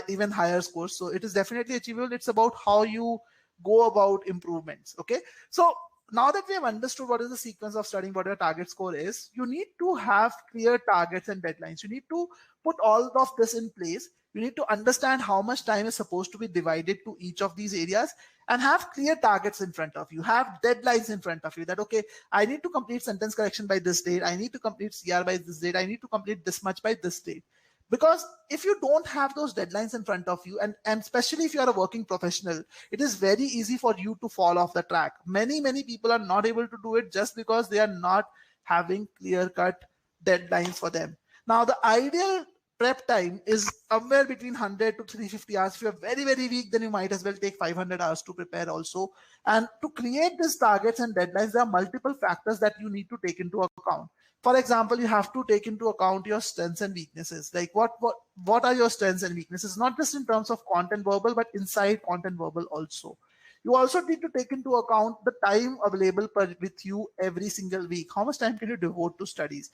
[SPEAKER 1] even higher scores. So it is definitely achievable. It's about how you go about improvements. Okay. So now that we have understood what is the sequence of studying, what your target score is, you need to have clear targets and deadlines. You need to put all of this in place. You need to understand how much time is supposed to be divided to each of these areas, and have clear targets in front of you. Have deadlines in front of you that, okay, I need to complete sentence correction by this date. I need to complete CR by this date. I need to complete this much by this date. Because if you don't have those deadlines in front of you, and especially if you are a working professional, it is very easy for you to fall off the track. Many people are not able to do it just because they are not having clear-cut deadlines for them. Now, the ideal prep time is somewhere between 100 to 350 hours. If you're very, very weak, then you might as well take 500 hours to prepare also. And to create these targets and deadlines, there are multiple factors that you need to take into account. For example, you have to take into account your strengths and weaknesses. Like what are your strengths and weaknesses? Not just in terms of content verbal, but inside content verbal also. You also need to take into account the time available with you every single week. How much time can you devote to studies?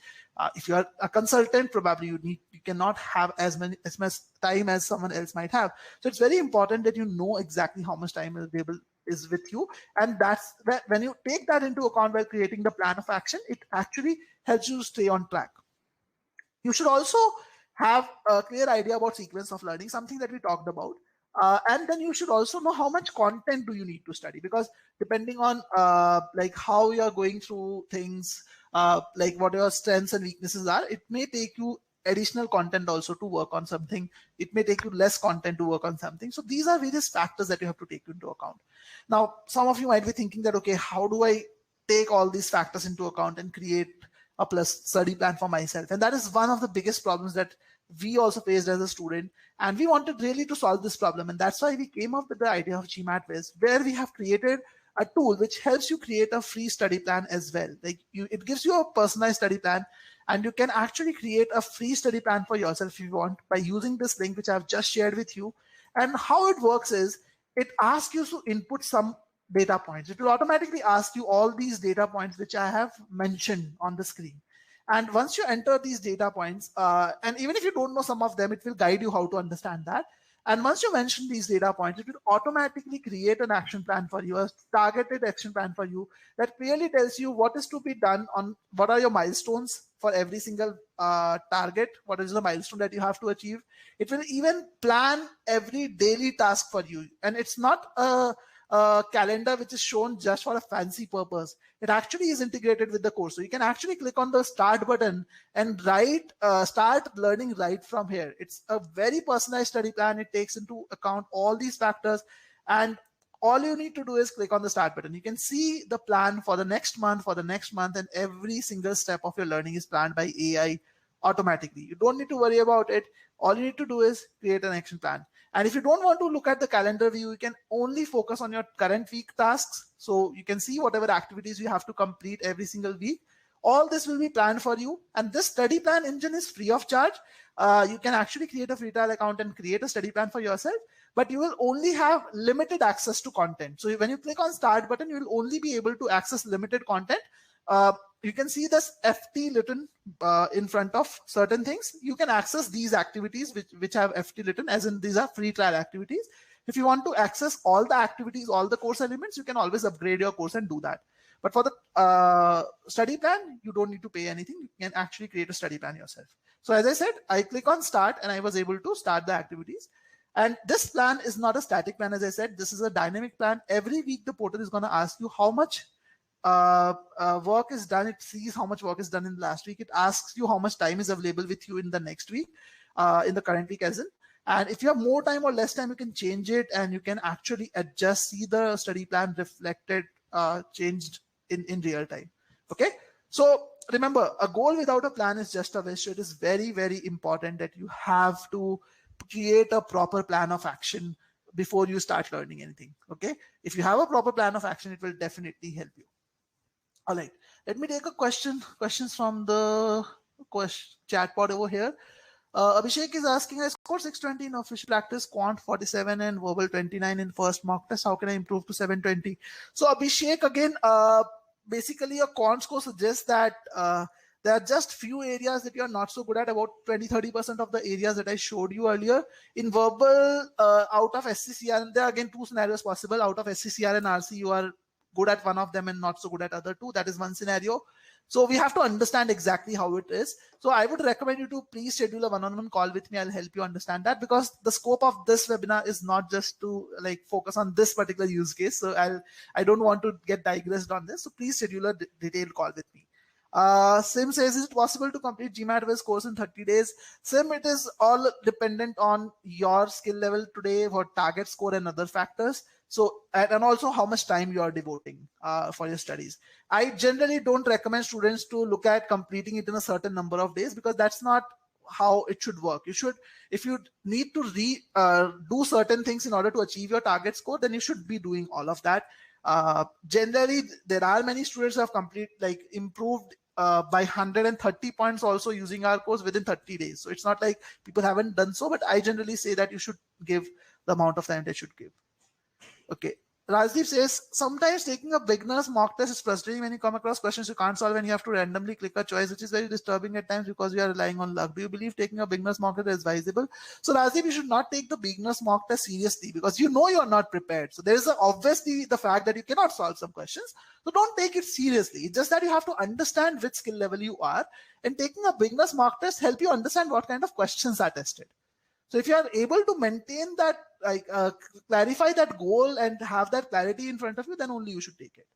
[SPEAKER 1] If you are a consultant, probably you cannot have as much time as someone else might have. So it's very important that you know exactly how much time available is with you. And that's when you take that into account while creating the plan of action, it actually helps you stay on track. You should also have a clear idea about sequence of learning, something that we talked about. And then you should also know how much content do you need to study, because depending on like how you're going through things, like what your strengths and weaknesses are, it may take you additional content also to work on something. It may take you less content to work on something. So these are various factors that you have to take into account. Now, some of you might be thinking that, okay, how do I take all these factors into account and create a plus study plan for myself? And that is one of the biggest problems that we also faced as a student. And we wanted really to solve this problem. And that's why we came up with the idea of GMAT-Viz, where we have created a tool which helps you create a free study plan as well. Like it gives you a personalized study plan, and you can actually create a free study plan for yourself if you want by using this link, which I've just shared with you. And how it works is it asks you to input some data points. It will automatically ask you all these data points, which I have mentioned on the screen. And once you enter these data points, and even if you don't know some of them, it will guide you how to understand that. And once you mention these data points, it will automatically create an action plan for you, a targeted action plan for you that clearly tells you what is to be done on what are your milestones for every single target, what is the milestone that you have to achieve. It will even plan every daily task for you. And it's not a calendar which is shown just for a fancy purpose. It actually is integrated with the course. So you can actually click on the start button and start learning right from here. It's a very personalized study plan. It takes into account all these factors, and all you need to do is click on the start button. You can see the plan for the next month, and every single step of your learning is planned by AI automatically. You don't need to worry about it. All you need to do is create an action plan. And if you don't want to look at the calendar view, you can only focus on your current week tasks. So you can see whatever activities you have to complete every single week. All this will be planned for you. And this study plan engine is free of charge. You can actually create a free trial account and create a study plan for yourself, but you will only have limited access to content. So when you click on start button, you will only be able to access limited content. You can see this FT written in front of certain things. You can access these activities which have FT written, as in these are free trial activities. If you want to access all the activities, all the course elements, you can always upgrade your course and do that. But for the study plan, you don't need to pay anything. You can actually create a study plan yourself. So as I said, I click on start and I was able to start the activities. And this plan is not a static plan. As I said, this is a dynamic plan. Every week, the portal is going to ask you how much work is done. It sees how much work is done in the last week. It asks you how much time is available with you in the next week, in the current week as in. And if you have more time or less time, you can change it, and you can actually adjust, see the study plan reflected, changed in real time. Okay. So remember, a goal without a plan is just a wish. So it is very, very important that you have to create a proper plan of action before you start learning anything. Okay. If you have a proper plan of action, it will definitely help you. All right, let me take a questions from the chat pod over here. Abhishek is asking, I scored 620 in official practice, quant 47 and verbal 29 in first mock test. How can I improve to 720? So Abhishek, again, basically your quant score suggests that there are just few areas that you are not so good at, about 20-30% of the areas that I showed you earlier. In verbal, out of SCCR, and there are again two scenarios possible. Out of SCCR and RC, you are good at one of them and not so good at other two. That is one scenario. So we have to understand exactly how it is. So I would recommend you to please schedule a one-on-one call with me. I'll help you understand that, because the scope of this webinar is not just to like focus on this particular use case. So I don't want to get digressed on this. So please schedule a detailed call with me. Sim says, is it possible to complete GMAT-Viz course in 30 days? Sim, it is all dependent on your skill level today, what target score and other factors. So, and also how much time you are devoting for your studies. I generally don't recommend students to look at completing it in a certain number of days, because that's not how it should work. You should, if you need to do certain things in order to achieve your target score, then you should be doing all of that. Generally, there are many students who have improved by 130 points also using our course within 30 days. So it's not like people haven't done so, but I generally say that you should give the amount of time they should give. Okay. Rajdeep says, sometimes taking a beginner's mock test is frustrating when you come across questions you can't solve and you have to randomly click a choice, which is very disturbing at times because we are relying on luck. Do you believe taking a beginner's mock test is advisable? So Rajdeep, you should not take the beginner's mock test seriously, because you know you're not prepared. So there is obviously the fact that you cannot solve some questions. So don't take it seriously. It's just that you have to understand which skill level you are, and taking a beginner's mock test help you understand what kind of questions are tested. So if you are able to maintain that, like clarify that goal and have that clarity in front of you, then only you should take it.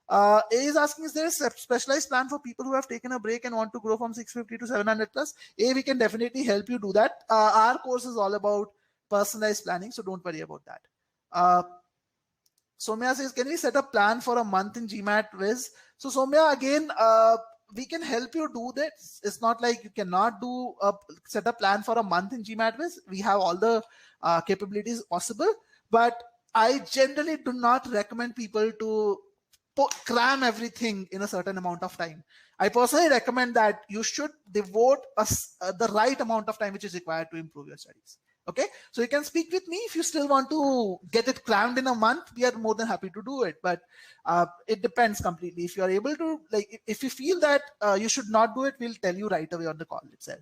[SPEAKER 1] A is asking, is there a specialized plan for people who have taken a break and want to grow from 650 to 700 plus? A, we can definitely help you do that. Our course is all about personalized planning, so don't worry about that. Somya says, can we set a plan for a month in GMAT Viz? So Somya, again, we can help you do that. It's not like you cannot set a plan for a month in GMAT Viz. We have all the capabilities possible, but I generally do not recommend people to cram everything in a certain amount of time. I personally recommend that you should devote the right amount of time which is required to improve your studies. Okay, so you can speak with me if you still want to get it crammed in a month. We are more than happy to do it, but it depends completely. If you are able to, like, if you feel that you should not do it, we'll tell you right away on the call itself.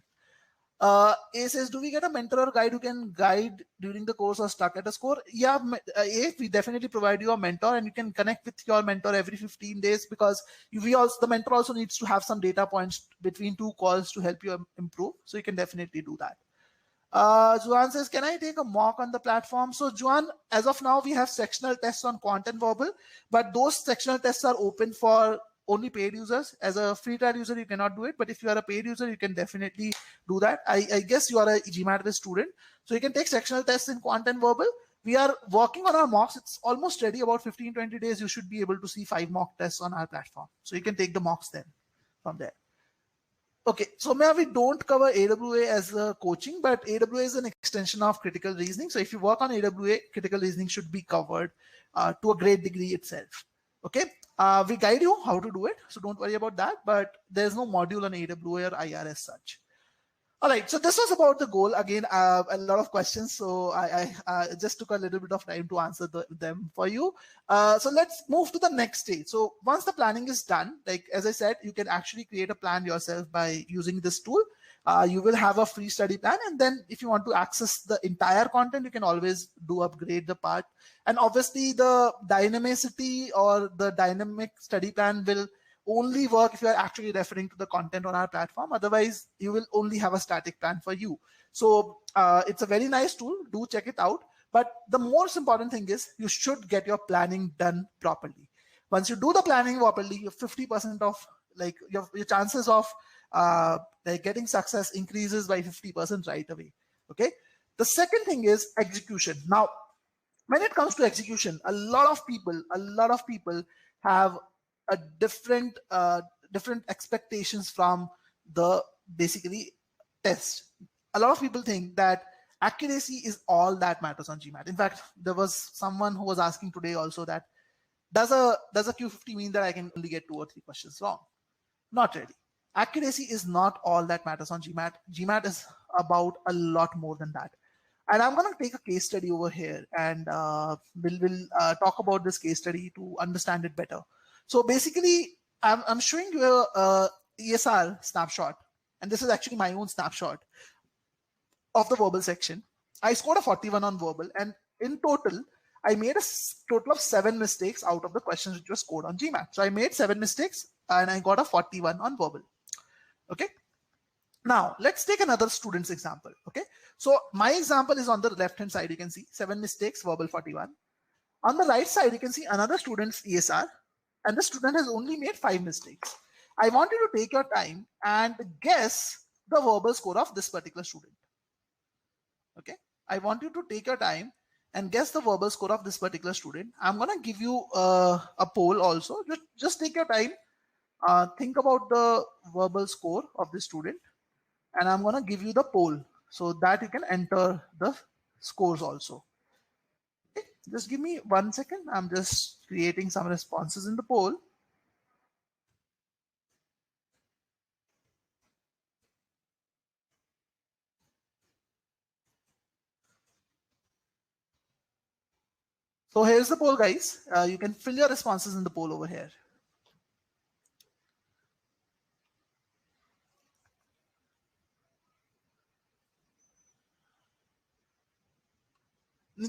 [SPEAKER 1] A says, do we get a mentor or guide who can guide during the course or stuck at a score? Yeah, A, we definitely provide you a mentor, and you can connect with your mentor every 15 days, because the mentor also needs to have some data points between two calls to help you improve. So you can definitely do that. Juan says, can I take a mock on the platform? So Juan, as of now, we have sectional tests on quant and verbal, but those sectional tests are open for only paid users. As a free trial user, you cannot do it, but if you are a paid user, you can definitely do that. I guess you are a GMAT student, so you can take sectional tests in quant and verbal. We are working on our mocks. It's almost ready. About 15-20 days, you should be able to see 5 mock tests on our platform. So you can take the mocks then from there. Okay, so we don't cover AWA as a coaching, but AWA is an extension of critical reasoning. So if you work on AWA, critical reasoning should be covered to a great degree itself. Okay, we guide you how to do it, so don't worry about that, but there's no module on AWA or IR as such. All right, so this was about the goal. Again, a lot of questions, so I just took a little bit of time to answer them for you. So let's move to the next stage. So once the planning is done, like as I said, you can actually create a plan yourself by using this tool. You will have a free study plan, and then if you want to access the entire content, you can always upgrade the part. And obviously, the dynamicity or the dynamic study plan will only work if you are actually referring to the content on our platform. Otherwise, you will only have a static plan for you. So it's a very nice tool. Do check it out. But the most important thing is you should get your planning done properly. Once you do the planning properly, your 50% of like your chances of like getting success increases by 50% right away. Okay. The second thing is execution. Now, when it comes to execution, a lot of people have a different expectations from the basically test. A lot of people think that accuracy is all that matters on GMAT. In fact, there was someone who was asking today also that does a Q50 mean that I can only get 2 or 3 questions wrong? Not really. Accuracy is not all that matters on GMAT. GMAT is about a lot more than that. And I'm going to take a case study over here, and we'll talk about this case study to understand it better. So basically, I'm showing you a ESR snapshot, and this is actually my own snapshot of the verbal section. I scored a 41 on verbal, and in total, I made a total of 7 mistakes out of the questions which were scored on GMAT. So I made 7 mistakes, and I got a 41 on verbal. Okay. Now, let's take another student's example. Okay. So my example is on the left-hand side. You can see 7 mistakes, verbal 41. On the right side, you can see another student's ESR, and the student has only made 5 mistakes. I want you to take your time and guess the verbal score of this particular student. Okay. I want you to take your time and guess the verbal score of this particular student. I'm going to give you a poll also. Just take your time. Think about the verbal score of the student, and I'm going to give you the poll so that you can enter the scores also. Okay, just give me 1 second. I'm just creating some responses in the poll. So here's the poll, guys. You can fill your responses in the poll over here.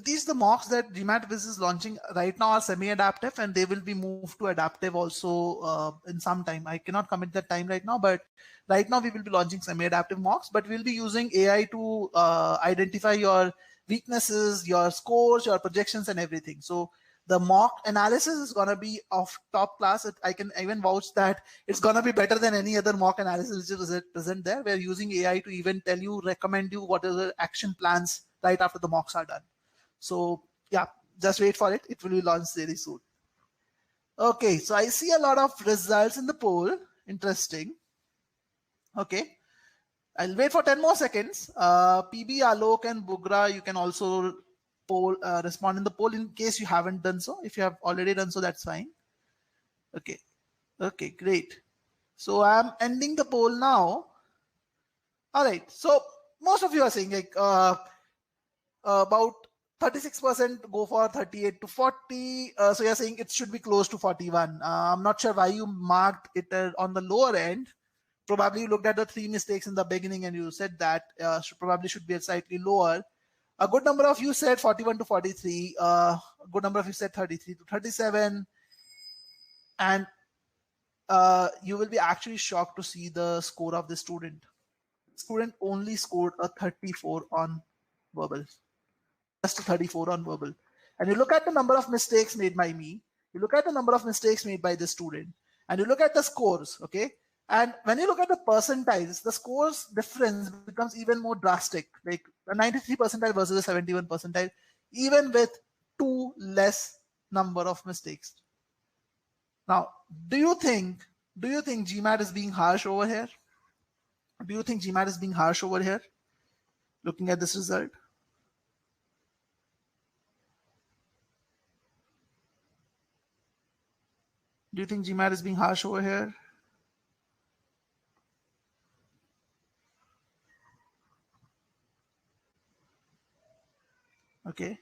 [SPEAKER 1] These the mocks that GMAT Viz is launching right now are semi-adaptive, and they will be moved to adaptive also in some time. I cannot commit that time right now, but right now we will be launching semi-adaptive mocks, but we'll be using AI to identify your weaknesses, your scores, your projections, and everything. So the mock analysis is going to be of top class. I can even vouch that it's going to be better than any other mock analysis which is present there. We're using AI to even tell you, recommend you what are the action plans right after the mocks are done. So yeah, just wait for it. It will be launched very soon. Okay, so I see a lot of results in the poll. Interesting. Okay, I'll wait for 10 more seconds. PB, Alok, and Bugra, you can also poll, respond in the poll in case you haven't done so. If you have already done so, that's fine. Okay, okay, great. So I'm ending the poll now. All right, so most of you are saying like about 36% go for 38 to 40. So you're saying it should be close to 41. I'm not sure why you marked it on the lower end. Probably you looked at the 3 mistakes in the beginning and you said that probably should be slightly lower. A good number of you said 41 to 43. A good number of you said 33 to 37. And you will be actually shocked to see the score of the student. Student only scored a 34 on verbal. Just a 34 on verbal. And you look at the number of mistakes made by me, you look at the number of mistakes made by the student, and you look at the scores, okay? And when you look at the percentiles, the scores difference becomes even more drastic, like a 93 percentile versus a 71 percentile, even with 2 less number of mistakes. Now, do you think GMAT is being harsh over here? Do you think GMAT is being harsh over here? Looking at this result? Do you think GMAT is being harsh over here? Okay,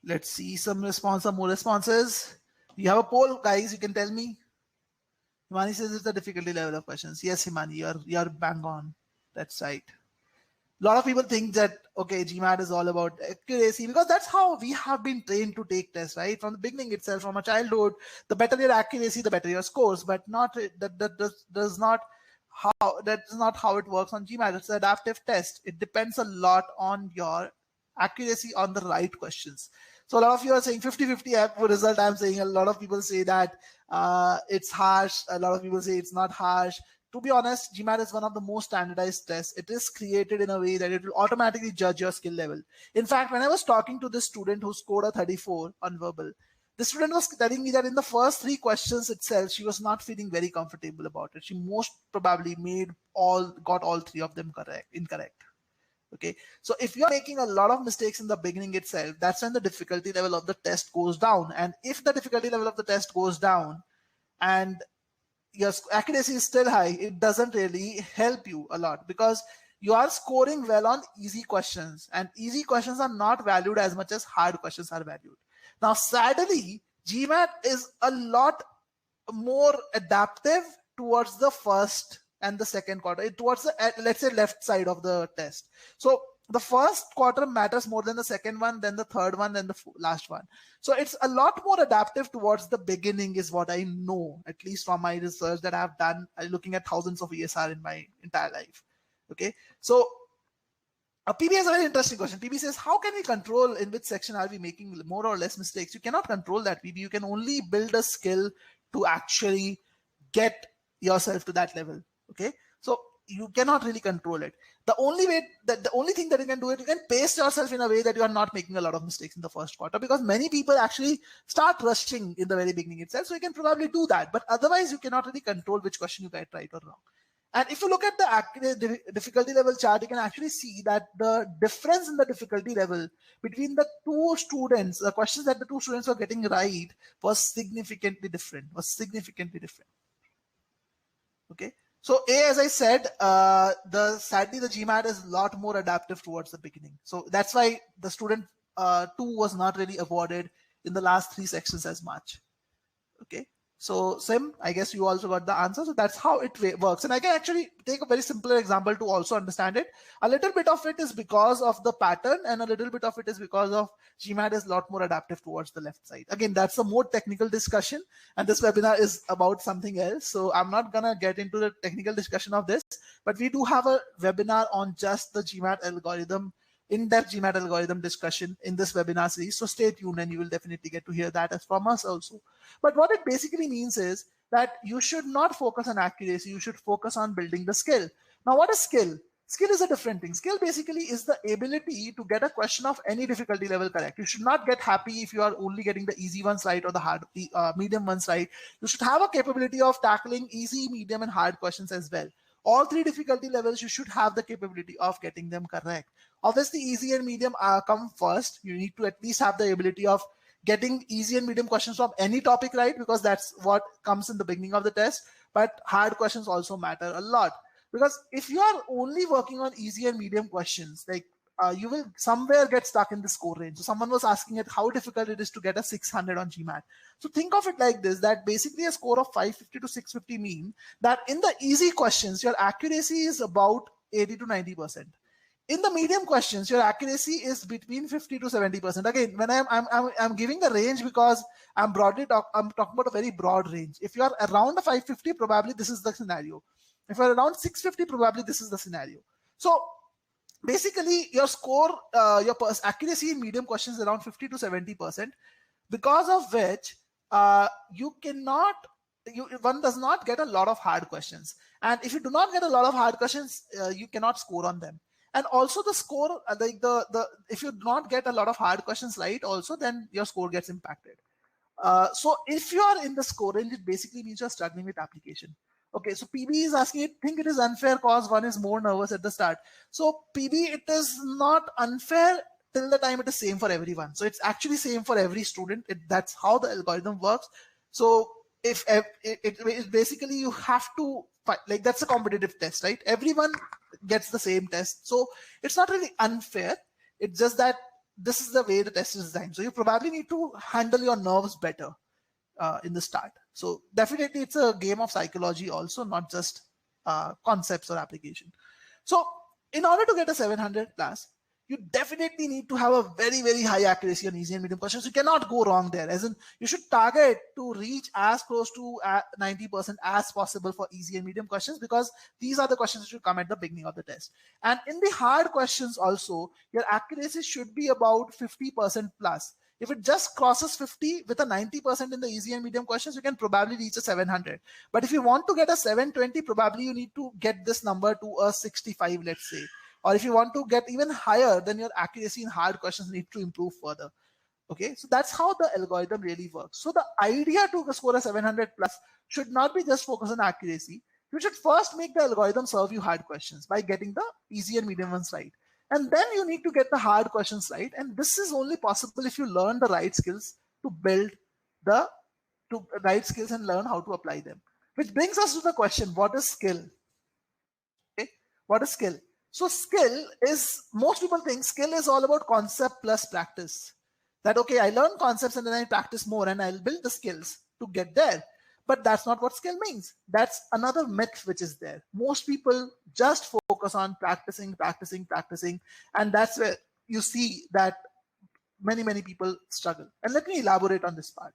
[SPEAKER 1] let's see some more responses. You have a poll, guys. You can tell me. Himani says it's the difficulty level of questions. Yes, Himani, you're bang on. That's right. A lot of people think that, okay, GMAT is all about accuracy because that's how we have been trained to take tests, right? From the beginning itself, from a childhood, the better your accuracy, the better your scores. But that's not how it works on GMAT. It's an adaptive test. It depends a lot on your accuracy on the right questions. So a lot of you are saying 50-50 result. I'm saying a lot of people say that it's harsh. A lot of people say it's not harsh. To be honest, GMAT is one of the most standardized tests. It is created in a way that it will automatically judge your skill level. In fact, when I was talking to this student who scored a 34 on verbal, the student was telling me that in the first 3 questions itself, she was not feeling very comfortable about it. She most probably got all 3 of them incorrect. Okay, so if you're making a lot of mistakes in the beginning itself, that's when the difficulty level of the test goes down. And if the difficulty level of the test goes down and your accuracy is still high, it doesn't really help you a lot because you are scoring well on easy questions, and easy questions are not valued as much as hard questions are valued. Now, sadly, GMAT is a lot more adaptive towards the first and the second quarter, towards the, let's say, left side of the test. So the first quarter matters more than the second one, then the third one, then the last one. So it's a lot more adaptive towards the beginning is what I know, at least from my research that I've done looking at thousands of ESR in my entire life. Okay, so PB has a very interesting question. PB says, how can we control in which section are we making more or less mistakes? You cannot control that, PB. You can only build a skill to actually get yourself to that level. Okay, so you cannot really control it. The only thing that you can do it, you can pace yourself in a way that you are not making a lot of mistakes in the first quarter, because many people actually start rushing in the very beginning itself. So you can probably do that, but otherwise you cannot really control which question you get right or wrong. And if you look at the difficulty level chart, you can actually see that the difference in the difficulty level between the 2 students, the questions that the 2 students were getting right was significantly different, Okay. So as I said, sadly the GMAT is a lot more adaptive towards the beginning. So that's why the student 2 was not really awarded in the last 3 sections as much. Okay. So Sim, I guess you also got the answer. So that's how it works. And I can actually take a very simpler example to also understand it. A little bit of it is because of the pattern, and a little bit of it is because of GMAT is a lot more adaptive towards the left side. Again, that's a more technical discussion, and this webinar is about something else. So I'm not gonna get into the technical discussion of this, but we do have a webinar on just the GMAT algorithm, in-depth GMAT algorithm discussion in this webinar series. So stay tuned and you will definitely get to hear that as from us also. But what it basically means is that you should not focus on accuracy. You should focus on building the skill. Now, what is skill? Skill is a different thing. Skill basically is the ability to get a question of any difficulty level correct. You should not get happy if you are only getting the easy ones right or the hard, medium ones right. You should have a capability of tackling easy, medium, and hard questions as well. All three difficulty levels, you should have the capability of getting them correct. Obviously, easy and medium come first. You need to at least have the ability of getting easy and medium questions from any topic right, because that's what comes in the beginning of the test. But hard questions also matter a lot, because if you are only working on easy and medium questions, like you will somewhere get stuck in the score range. So someone was asking it how difficult it is to get a 600 on GMAT. So think of it like this, that basically a score of 550 to 650 mean that in the easy questions, your accuracy is about 80 to 90%. In the medium questions, your accuracy is between 50 to 70%. Again, when I'm giving a range because I'm talking about a very broad range. If you are around a 550, probably this is the scenario. If you're around 650, probably this is the scenario. So basically, your score, your accuracy in medium questions is around 50 to 70%, because of which one does not get a lot of hard questions. And if you do not get a lot of hard questions, you cannot score on them. And also the score, like if you do not get a lot of hard questions right, also then your score gets impacted. So if you are in the score range, it basically means you're struggling with application. Okay, so PB is asking, I think it is unfair cause one is more nervous at the start. So PB, it is not unfair till the time it is same for everyone. So it's actually same for every student. That's how the algorithm works. So if it basically you have to fight, like that's a competitive test, right? Everyone gets the same test. So it's not really unfair. It's just that this is the way the test is designed. So you probably need to handle your nerves better in the start. So definitely it's a game of psychology also, not just concepts or application. So in order to get a 700 class, you definitely need to have a very, very high accuracy on easy and medium questions. You cannot go wrong there. As in, you should target to reach as close to 90% as possible for easy and medium questions, because these are the questions that should come at the beginning of the test. And in the hard questions also, your accuracy should be about 50% plus. If it just crosses 50 with a 90% in the easy and medium questions, you can probably reach a 700. But if you want to get a 720, probably you need to get this number to a 65, let's say. Or if you want to get even higher, then your accuracy in hard questions need to improve further. Okay, so that's how the algorithm really works. So the idea to score a 700 plus should not be just focus on accuracy. You should first make the algorithm serve you hard questions by getting the easy and medium ones right. And then you need to get the hard questions right. And this is only possible if you learn the right skills to build the right skills and learn how to apply them. Which brings us to the question, what is skill? Okay, what is skill? So skill is, most people think skill is all about concept plus practice. That, okay, I learn concepts and then I practice more and I'll build the skills to get there. But that's not what skill means. That's another myth which is there. Most people just focus on practicing. And that's where you see that many people struggle. And let me elaborate on this part.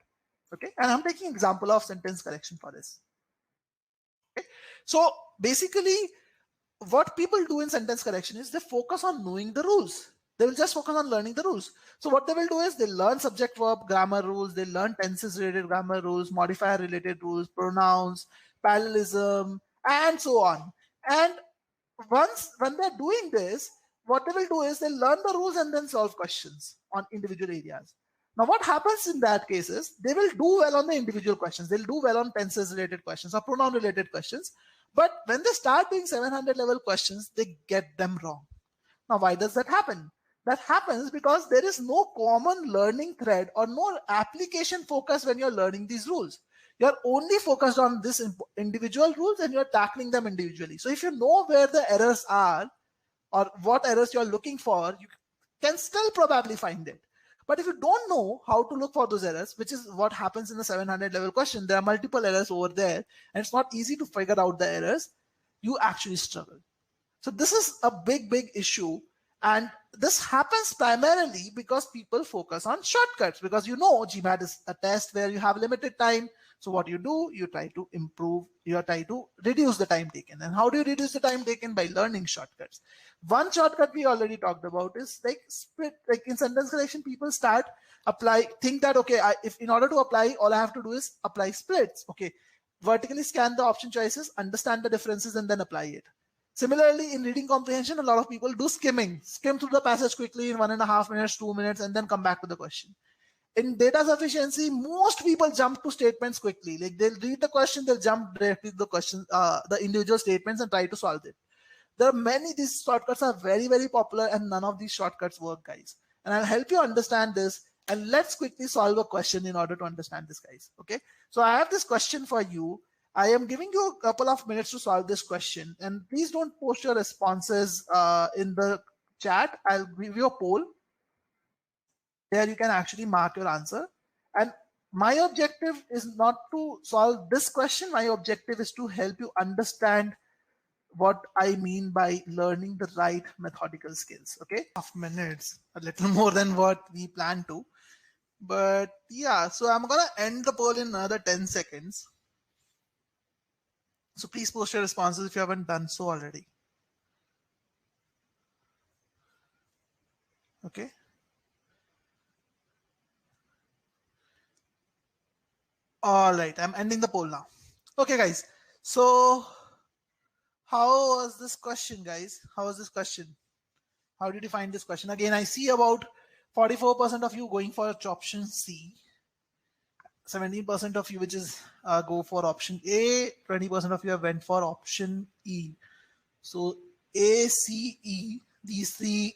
[SPEAKER 1] Okay, and I'm taking an example of sentence correction for this. Okay, so basically, what people do in sentence correction is they focus on knowing the rules. They will just focus on learning the rules. So what they will do is they learn subject verb grammar rules, they learn tenses related grammar rules, modifier related rules, pronouns, parallelism, and so on. And when they're doing this, what they will do is they learn the rules and then solve questions on individual areas. Now what happens in that case is they will do well on the individual questions. They'll do well on tenses related questions or pronoun related questions. But when they start doing 700 level questions, they get them wrong. Now, why does that happen? That happens because there is no common learning thread or no application focus when you're learning these rules. You're only focused on this individual rules and you're tackling them individually. So if you know where the errors are or what errors you're looking for, you can still probably find it. But if you don't know how to look for those errors, which is what happens in the 700 level question, there are multiple errors over there, and it's not easy to figure out the errors, you actually struggle. So this is a big issue. And this happens primarily because people focus on shortcuts, because GMAT is a test where you have limited time. So what you do, you try to improve, you try to reduce the time taken. And how do you reduce the time taken? By learning shortcuts. One shortcut we already talked about is like split. Like in sentence correction, people think that, okay, if in order to apply, all I have to do is apply splits. Okay, vertically scan the option choices, understand the differences, and then apply it. Similarly, in reading comprehension, a lot of people do skim through the passage quickly in 1.5 minutes, 2 minutes, and then come back to the question. In data sufficiency, most people jump to statements quickly. Like they'll read the question, they'll jump directly to the question, the individual statements, and try to solve it. There are many, these shortcuts are very popular, and none of these shortcuts work, guys. And I'll help you understand this, and let's quickly solve a question in order to understand this, guys. Okay, so I have this question for you. I am giving you a couple of minutes to solve this question, and please don't post your responses in the chat. I'll give you a poll. There you can actually mark your answer. And my objective is not to solve this question. My objective is to help you understand what I mean by learning the right methodical skills. Okay, half minutes, a little more than what we planned to. But yeah, so I'm gonna end the poll in another 10 seconds. So please post your responses if you haven't done so already. Okay. All right, I'm ending the poll now. Okay, guys. So how was this question, guys? How was this question? How did you find this question? Again, I see about 44% of you going for option C. 17% of you, which is go for option A, 20% of you have went for option E. So A, C, E, these three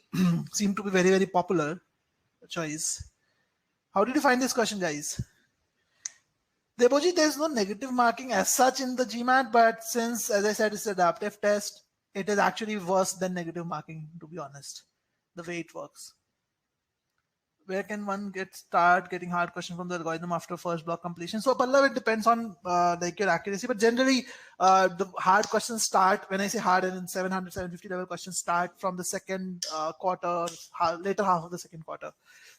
[SPEAKER 1] seem to be very popular choice. How did you find this question, guys? Deboji, there is no negative marking as such in the GMAT, but since, as I said, it's an adaptive test, it is actually worse than negative marking, to be honest, the way it works. Where can one start getting hard question from the algorithm after first block completion? So Pallav, it depends on like your accuracy, but generally the hard questions start, when I say hard, and in 700, 750 level questions start from the second quarter, later half of the second quarter.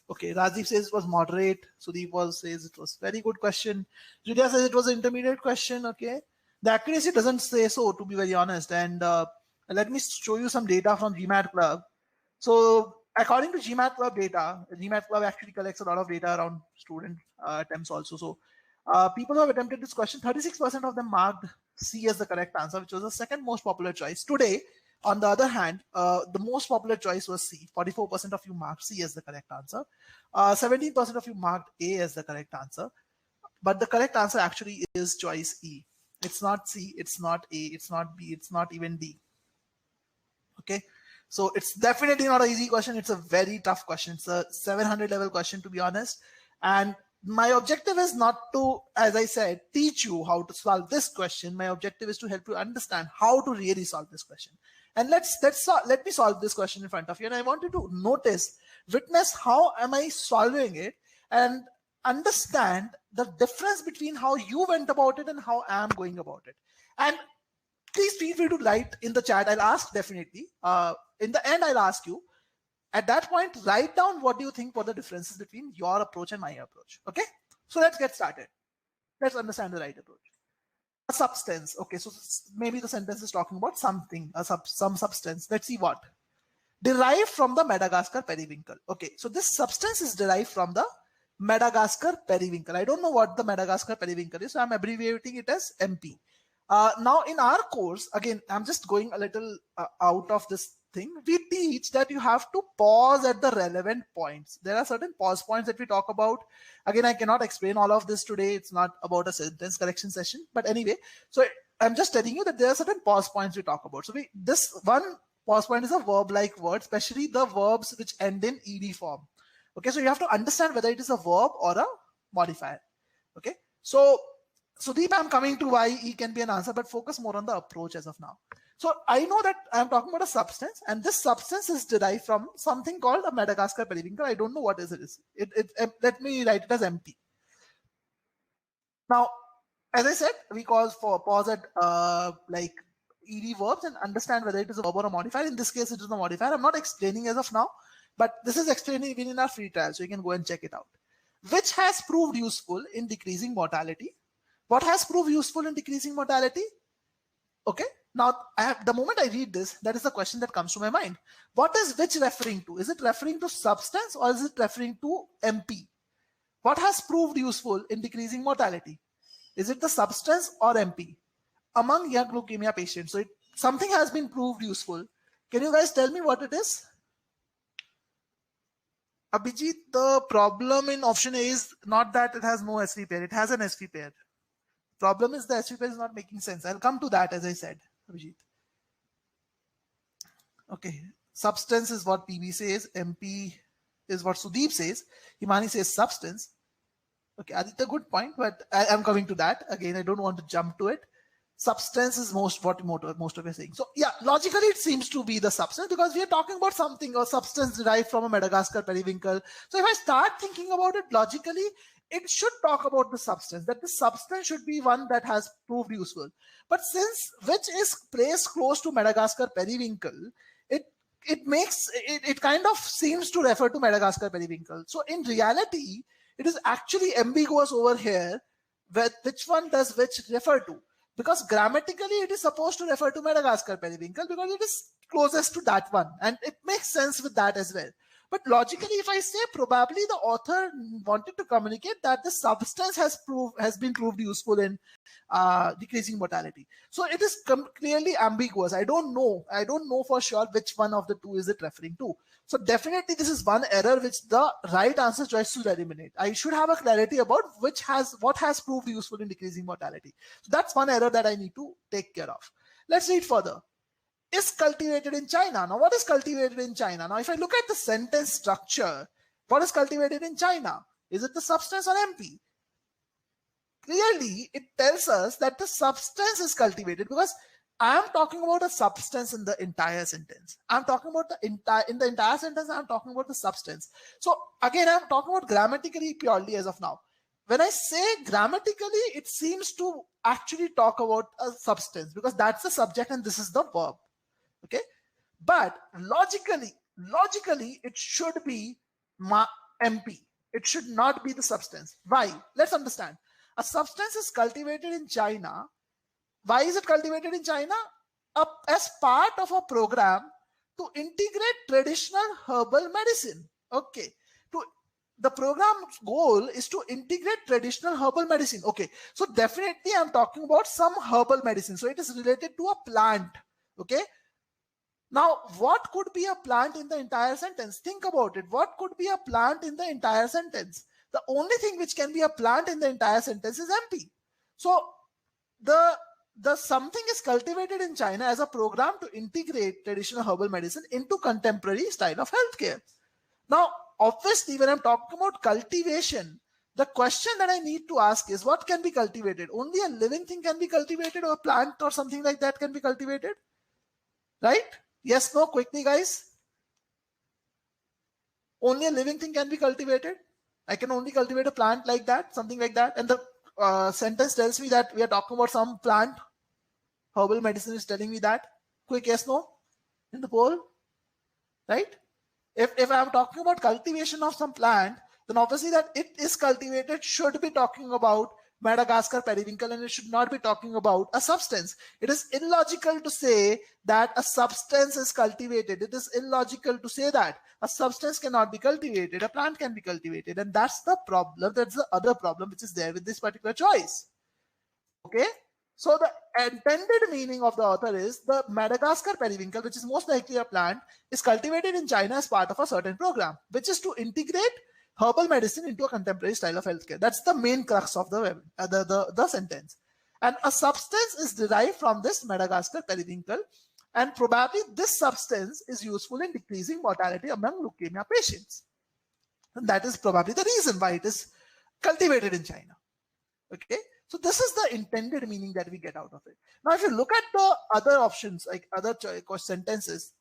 [SPEAKER 1] Okay, Rajiv says it was moderate. Sudeep says it was very good question. Julia says it was an intermediate question. Okay, the accuracy doesn't say so, to be very honest. And let me show you some data from GMAT Club. So according to GMAT Club data, GMAT Club actually collects a lot of data around student attempts also. So people who have attempted this question, 36% of them marked C as the correct answer, which was the second most popular choice. Today, on the other hand, the most popular choice was C. 44% of you marked C as the correct answer. 17% of you marked A as the correct answer. But the correct answer actually is choice E. It's not C, it's not A, it's not B, it's not even D. Okay. So it's definitely not an easy question. It's a very tough question. It's a 700 level question, to be honest. And my objective is not to, as I said, teach you how to solve this question. My objective is to help you understand how to really solve this question. And let me solve this question in front of you. And I want you to witness how am I solving it, and understand the difference between how you went about it and how I am going about it. And please feel free to write in the chat. I'll ask definitely. In the end, I'll ask you. At that point, write down what do you think were the differences between your approach and my approach. Okay? So let's get started. Let's understand the right approach. A substance. Okay, so maybe the sentence is talking about something, some substance. Let's see what. Derived from the Madagascar periwinkle. Okay, so this substance is derived from the Madagascar periwinkle. I don't know what the Madagascar periwinkle is, so I'm abbreviating it as MP. Now in our course, again, I'm just going a little out of this thing. We teach that you have to pause at the relevant points. There are certain pause points that we talk about. Again, I cannot explain all of this today. It's not about a sentence correction session, but anyway, so I'm just telling you that there are certain pause points we talk about. So this one pause point is a verb-like word, especially the verbs which end in ed form. Okay, so you have to understand whether it is a verb or a modifier. Okay, so Sudeep, I'm coming to why E can be an answer, but focus more on the approach as of now. So I know that I'm talking about a substance, and this substance is derived from something called a Madagascar periwinkle. I don't know what is it. Let me write it as MP. Now, as I said, we pause at like ED verbs and understand whether it is a verb or a modifier. In this case, it is a modifier. I'm not explaining as of now, but this is explaining even in our free trial, so you can go and check it out. Which has proved useful in decreasing mortality? What has proved useful in decreasing mortality? Okay. Now, the moment I read this, that is the question that comes to my mind. What is which referring to? Is it referring to substance or is it referring to MP? What has proved useful in decreasing mortality? Is it the substance or MP? Among young leukemia patients. So something has been proved useful. Can you guys tell me what it is? Abhijit, the problem in option A is not that it has no SV pair. It has an SV pair. Problem is the SV pair is not making sense. I'll come to that, as I said, Abhijit. Okay. Substance is what PB says. MP is what Sudeep says. Himani says substance. Okay, Aditya, good point, but I'm coming to that. Again, I don't want to jump to it. Substance is most of you are saying. So yeah, logically it seems to be the substance because we are talking about something or substance derived from a Madagascar periwinkle. So if I start thinking about it logically, it should talk about the substance, that the substance should be one that has proved useful. But since which is placed close to Madagascar periwinkle, it kind of seems to refer to Madagascar periwinkle. So in reality, it is actually ambiguous over here which one does which refer to. Because grammatically, it is supposed to refer to Madagascar periwinkle because it is closest to that one. And it makes sense with that as well. But logically, if I say probably the author wanted to communicate that the substance has been proved useful in decreasing mortality. So it is clearly ambiguous. I don't know for sure which one of the two is it referring to. So definitely this is one error which the right answer choice should eliminate. I should have a clarity about what has proved useful in decreasing mortality. So that's one error that I need to take care of. Let's read further. Is cultivated in China. Now, what is cultivated in China? Now, if I look at the sentence structure, what is cultivated in China? Is it the substance or MP? Clearly, it tells us that the substance is cultivated because I am talking about a substance in the entire sentence. I'm talking about in the entire sentence, I'm talking about the substance. So again, I'm talking about grammatically purely as of now. When I say grammatically, it seems to actually talk about a substance because that's the subject and this is the verb. Okay, but logically, it should be MP. It should not be the substance. Why? Let's understand. A substance is cultivated in China. Why is it cultivated in China? As part of a program to integrate traditional herbal medicine. Okay. The program's goal is to integrate traditional herbal medicine. Okay. So definitely I'm talking about some herbal medicine. So it is related to a plant. Okay. Now, what could be a plant in the entire sentence? Think about it. What could be a plant in the entire sentence? The only thing which can be a plant in the entire sentence is MP. So the something is cultivated in China as a program to integrate traditional herbal medicine into contemporary style of healthcare. Now, obviously, when I'm talking about cultivation, the question that I need to ask is what can be cultivated? Only a living thing can be cultivated, or a plant or something like that can be cultivated, right? Yes, no, quickly, guys. Only a living thing can be cultivated. I can only cultivate a plant like that, something like that. And the sentence tells me that we are talking about some plant. Herbal medicine is telling me that. Quick yes, no in the poll, right? If I'm talking about cultivation of some plant, then obviously that it is cultivated should be talking about Madagascar periwinkle and it should not be talking about a substance. It is illogical to say that a substance is cultivated. It is illogical to say that a substance cannot be cultivated. A plant can be cultivated. And that's the problem. That's the other problem which is there with this particular choice. Okay. So the intended meaning of the author is the Madagascar periwinkle, which is most likely a plant, is cultivated in China as part of a certain program, which is to integrate herbal medicine into a contemporary style of healthcare. That's the main crux of the sentence. And a substance is derived from this Madagascar periwinkle, and probably this substance is useful in decreasing mortality among leukemia patients. And that is probably the reason why it is cultivated in China. Okay. So this is the intended meaning that we get out of it. Now, if you look at the other options, like other sentences,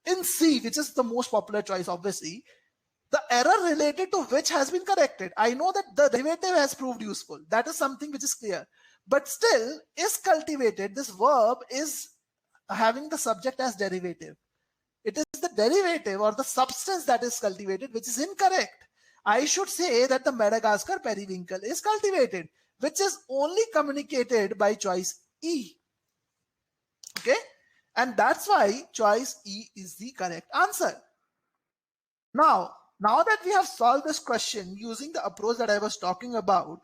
[SPEAKER 1] in C, which is the most popular choice, obviously, the error related to which has been corrected. I know that the derivative has proved useful. That is something which is clear. But still, is cultivated, this verb is having the subject as derivative. It is the derivative or the substance that is cultivated, which is incorrect. I should say that the Madagascar periwinkle is cultivated, which is only communicated by choice E. Okay? And that's why choice E is the correct answer. Now that we have solved this question using the approach that I was talking about,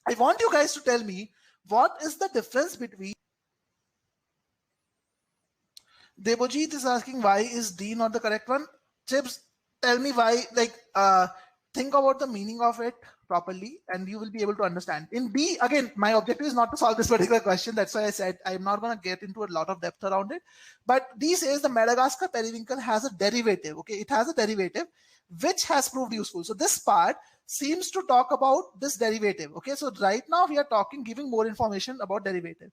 [SPEAKER 1] I want you guys to tell me what is the difference between. Debojit is asking why is D not the correct one. Chips, tell me why, think about the meaning of it properly and you will be able to understand. In B, again, my objective is not to solve this particular question. That's why I said I'm not going to get into a lot of depth around it. But D says the Madagascar periwinkle has a derivative. Okay, it has a derivative which has proved useful. So this part seems to talk about this derivative. Okay, so right now we are giving more information about derivative.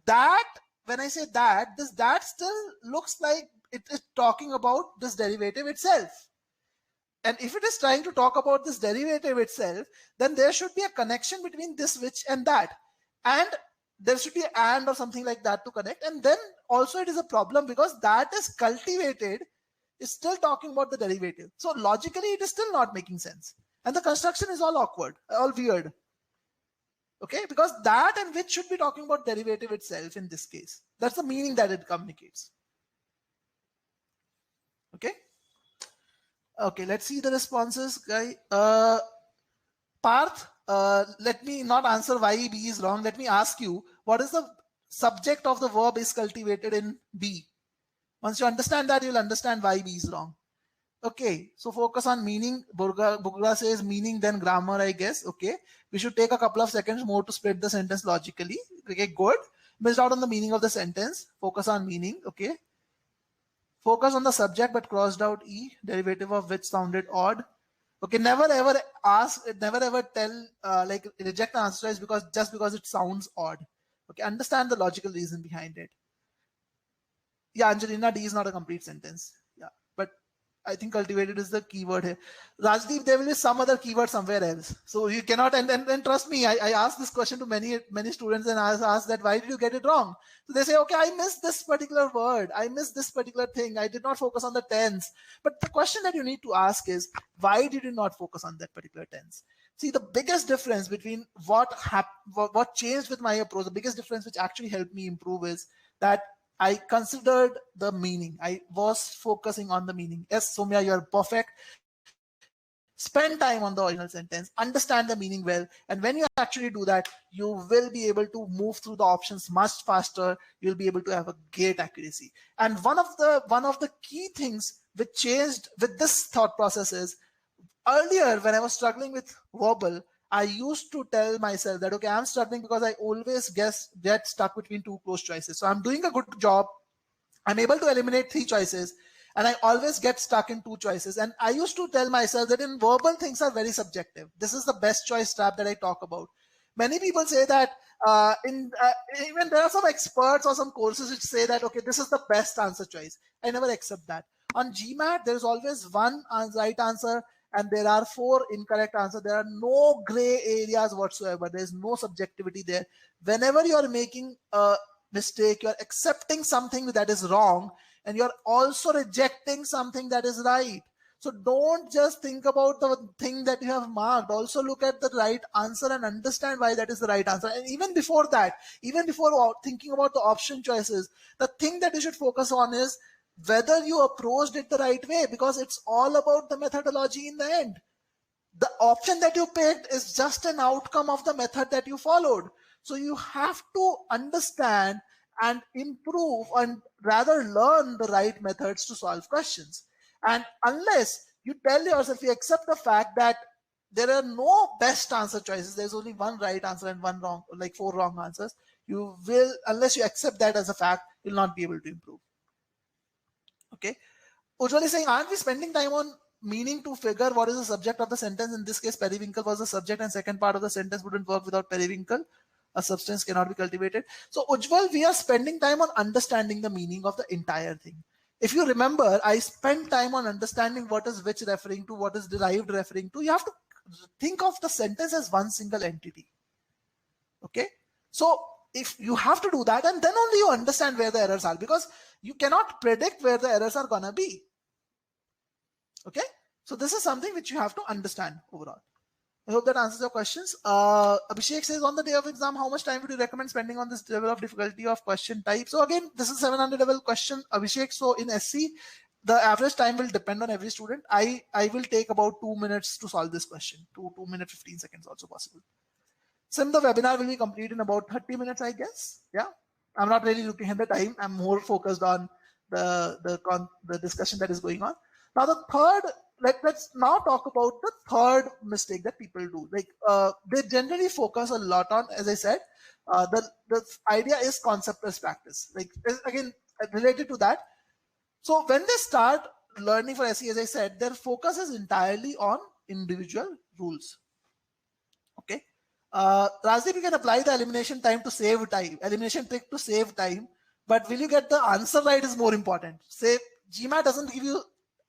[SPEAKER 1] That, when I say that, that still looks like it is talking about this derivative itself. And if it is trying to talk about this derivative itself, then there should be a connection between this which and that. And there should be and or something like that to connect. And then also it is a problem because that is cultivated is still talking about the derivative. So logically it is still not making sense. And the construction is all awkward, all weird. Okay, because that and which should be talking about derivative itself in this case. That's the meaning that it communicates. Okay. Okay, let's see the responses, guy. Parth, let me not answer why B is wrong. Let me ask you, what is the subject of the verb is cultivated in B? Once you understand that, you'll understand why B is wrong. Okay, so focus on meaning. Bugra says meaning, then grammar, I guess. Okay, we should take a couple of seconds more to split the sentence logically. Okay, good. Missed out on the meaning of the sentence. Focus on meaning. Okay. Focus on the subject but crossed out E, derivative of which sounded odd. Okay, never ever ask, never ever tell, reject the answer choice just because it sounds odd. Okay, understand the logical reason behind it. Yeah, Angelina, D is not a complete sentence. Yeah, but I think cultivated is the keyword here. Rajdeep, there will be some other keyword somewhere else. So you cannot, and trust me, I asked this question to many students and I asked that, why did you get it wrong? So they say, okay, I missed this particular word. I missed this particular thing. I did not focus on the tense. But the question that you need to ask is, why did you not focus on that particular tense? See, the biggest difference between what changed with my approach, the biggest difference which actually helped me improve is that I considered the meaning. I was focusing on the meaning. Yes, Soumya, you're perfect. Spend time on the original sentence, understand the meaning well. And when you actually do that, you will be able to move through the options much faster. You'll be able to have a great accuracy. And one of the key things which changed with this thought process is, earlier when I was struggling with verbal, I used to tell myself that, okay, I'm struggling because I always get stuck between two close choices. So I'm doing a good job. I'm able to eliminate 3 choices and I always get stuck in 2 choices. And I used to tell myself that in verbal, things are very subjective. This is the best choice trap that I talk about. Many people say that even there are some experts or some courses which say that, okay, this is the best answer choice. I never accept that. On GMAT, there is always one right answer and there are 4 incorrect answers. There are no gray areas whatsoever. There is no subjectivity there. Whenever you are making a mistake, you are accepting something that is wrong and you're also rejecting something that is right. So don't just think about the thing that you have marked. Also look at the right answer and understand why that is the right answer. And even before that, even before thinking about the option choices, the thing that you should focus on is whether you approached it the right way, because it's all about the methodology in the end. The option that you picked is just an outcome of the method that you followed. So you have to understand and improve and rather learn the right methods to solve questions. And unless you tell yourself, you accept the fact that there are no best answer choices, there's only one right answer and one wrong, like 4 wrong answers, you will, unless you accept that as a fact, you'll not be able to improve. Okay. Ujjwal is saying, aren't we spending time on meaning to figure what is the subject of the sentence. In this case, periwinkle was the subject, and second part of the sentence wouldn't work without periwinkle. A substance cannot be cultivated. So Ujjwal, we are spending time on understanding the meaning of the entire thing. If you remember, I spent time on understanding what is which referring to, what is derived referring to. You have to think of the sentence as one single entity. Okay. So if you have to do that, and then only you understand where the errors are, because you cannot predict where the errors are gonna be. Okay. So this is something which you have to understand overall. I hope that answers your questions. Abhishek says, on the day of exam, how much time would you recommend spending on this level of difficulty of question type? So again, this is 700 level question, Abhishek. So in SC, the average time will depend on every student. I will take about 2 minutes to solve this question. 2 minutes 15 seconds also possible. Sim, the webinar will be complete in about 30 minutes, I guess. Yeah, I'm not really looking at the time. I'm more focused on the discussion that is going on. Now the third, let's now talk about the third mistake that people do. Like they generally focus a lot on, as I said, the idea is concept as practice. Like again, related to that. So when they start learning for SE, as I said, their focus is entirely on individual rules. Okay. Rajdeep, you can apply the elimination time to save time, elimination trick to save time, but will you get the answer right is more important. Say GMAT doesn't give you